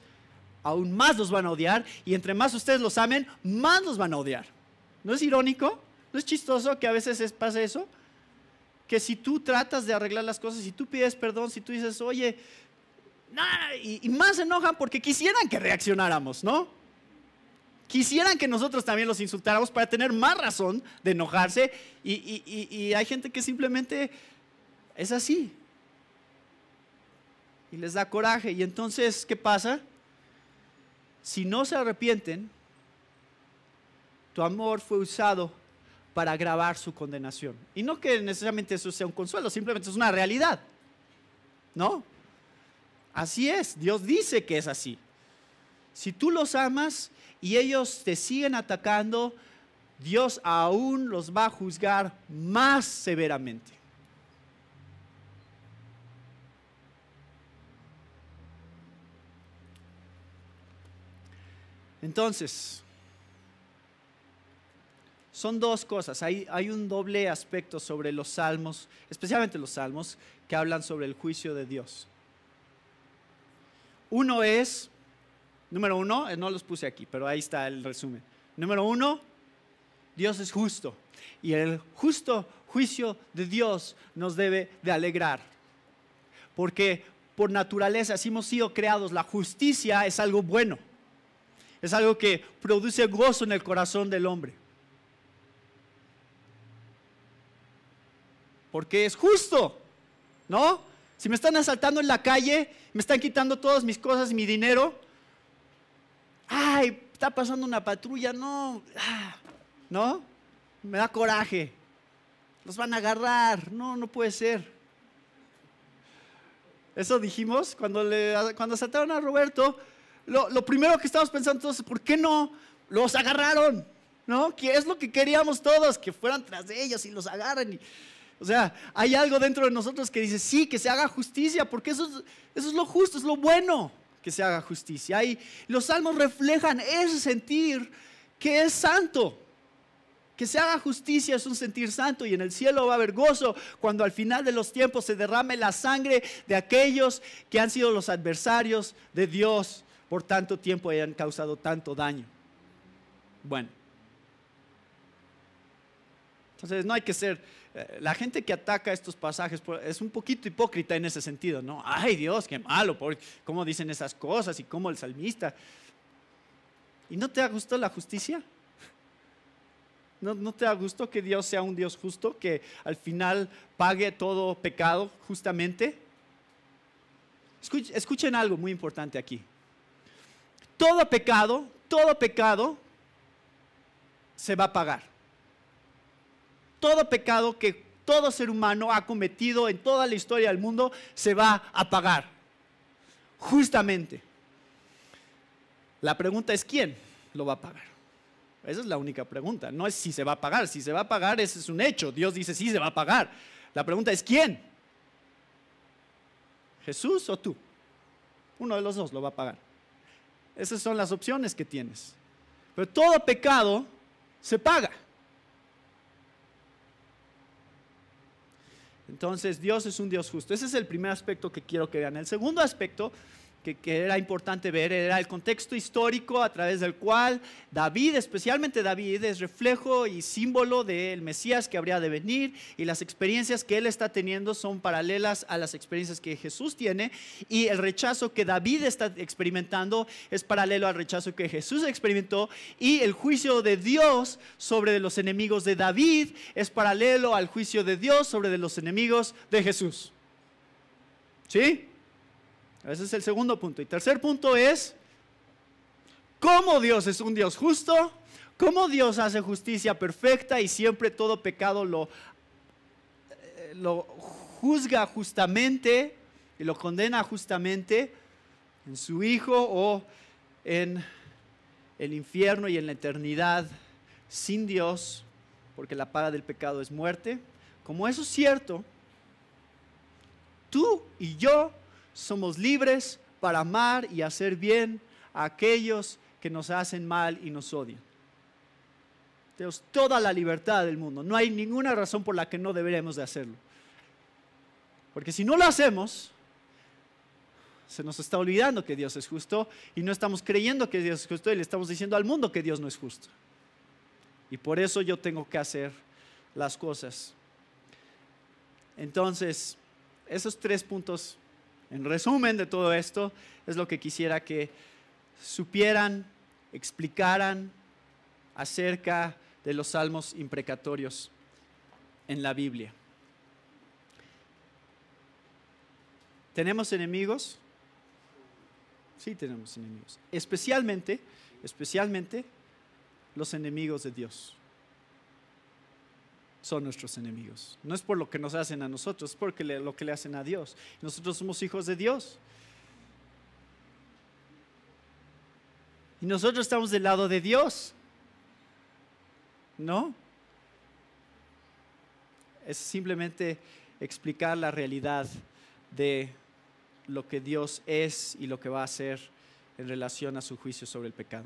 S1: aún más los van a odiar y entre más ustedes los amen, más los van a odiar. ¿No es irónico? ¿No es chistoso que a veces pase eso? Que si tú tratas de arreglar las cosas, si tú pides perdón, si tú dices, oye, nah, y más se enojan porque quisieran que reaccionáramos, ¿no? Quisieran que nosotros también los insultáramos para tener más razón de enojarse y hay gente que simplemente es así y les da coraje. Y entonces, ¿qué pasa? Si no se arrepienten, tu amor fue usado para agravar su condenación. Y no que necesariamente eso sea un consuelo, simplemente es una realidad, ¿no? Así es, Dios dice que es así. Si tú los amas y ellos te siguen atacando, Dios aún los va a juzgar más severamente. Entonces, son dos cosas. Hay un doble aspecto sobre los salmos, especialmente los salmos, que hablan sobre el juicio de Dios. Uno es, número uno, no los puse aquí, pero ahí está el resumen. Número uno, Dios es justo. Y el justo juicio de Dios nos debe de alegrar. Porque por naturaleza, así hemos sido creados, la justicia es algo bueno. Es algo que produce gozo en el corazón del hombre. Porque es justo, ¿no? Si me están asaltando en la calle, me están quitando todas mis cosas y mi dinero. Ay, está pasando una patrulla, no, ¿no? Me da coraje. Los van a agarrar, no puede ser. Eso dijimos cuando asaltaron a Roberto. Lo primero que estábamos pensando todos es, ¿por qué no los agarraron? ¿No? Que es lo que queríamos todos, que fueran tras de ellos y los agarren. O sea, hay algo dentro de nosotros que dice, sí, que se haga justicia, porque eso es lo justo, es lo bueno, que se haga justicia. Y los salmos reflejan ese sentir que es santo. Que se haga justicia es un sentir santo, y en el cielo va a haber gozo cuando al final de los tiempos se derrame la sangre de aquellos que han sido los adversarios de Dios por tanto tiempo y han causado tanto daño. Bueno, entonces no hay que ser, la gente que ataca estos pasajes es un poquito hipócrita en ese sentido, ¿no? Ay Dios, qué malo, cómo dicen esas cosas y cómo el salmista. ¿Y no te ha gustado la justicia? ¿No te da gusto que Dios sea un Dios justo, que al final pague todo pecado justamente? Escuchen algo muy importante aquí. Todo pecado se va a pagar. Todo pecado que todo ser humano ha cometido en toda la historia del mundo se va a pagar. Justamente. La pregunta es, ¿quién lo va a pagar? Esa es la única pregunta, no es si se va a pagar. Si se va a pagar, ese es un hecho. Dios dice sí, se va a pagar. La pregunta es ¿quién? ¿Jesús o tú? Uno de los dos lo va a pagar. Esas son las opciones que tienes. Pero todo pecado se paga. Entonces Dios es un Dios justo. Ese es el primer aspecto que quiero que vean. El segundo aspecto que era importante ver era el contexto histórico a través del cual David, especialmente David, es reflejo y símbolo del Mesías que habría de venir, y las experiencias que él está teniendo son paralelas a las experiencias que Jesús tiene, y el rechazo que David está experimentando es paralelo al rechazo que Jesús experimentó, y el juicio de Dios sobre los enemigos de David es paralelo al juicio de Dios sobre los enemigos de Jesús. ¿Sí? Ese es el segundo punto. Y tercer punto es, ¿cómo Dios es un Dios justo? ¿Cómo Dios hace justicia perfecta y siempre todo pecado lo juzga justamente y lo condena justamente en su Hijo o en el infierno y en la eternidad sin Dios, porque la paga del pecado es muerte? Como eso es cierto, tú y yo somos libres para amar y hacer bien a aquellos que nos hacen mal y nos odian. Tenemos toda la libertad del mundo. No hay ninguna razón por la que no deberíamos de hacerlo. Porque si no lo hacemos, se nos está olvidando que Dios es justo y no estamos creyendo que Dios es justo y le estamos diciendo al mundo que Dios no es justo. Y por eso yo tengo que hacer las cosas. Entonces, esos 3 puntos, en resumen de todo esto, es lo que quisiera que supieran, explicaran acerca de los salmos imprecatorios en la Biblia. ¿Tenemos enemigos? Sí, tenemos enemigos. Especialmente los enemigos de Dios. Son nuestros enemigos. No es por lo que nos hacen a nosotros, es porque lo que le hacen a Dios. Nosotros somos hijos de Dios. Y nosotros estamos del lado de Dios. ¿No? Es simplemente explicar la realidad de lo que Dios es y lo que va a hacer en relación a su juicio sobre el pecado.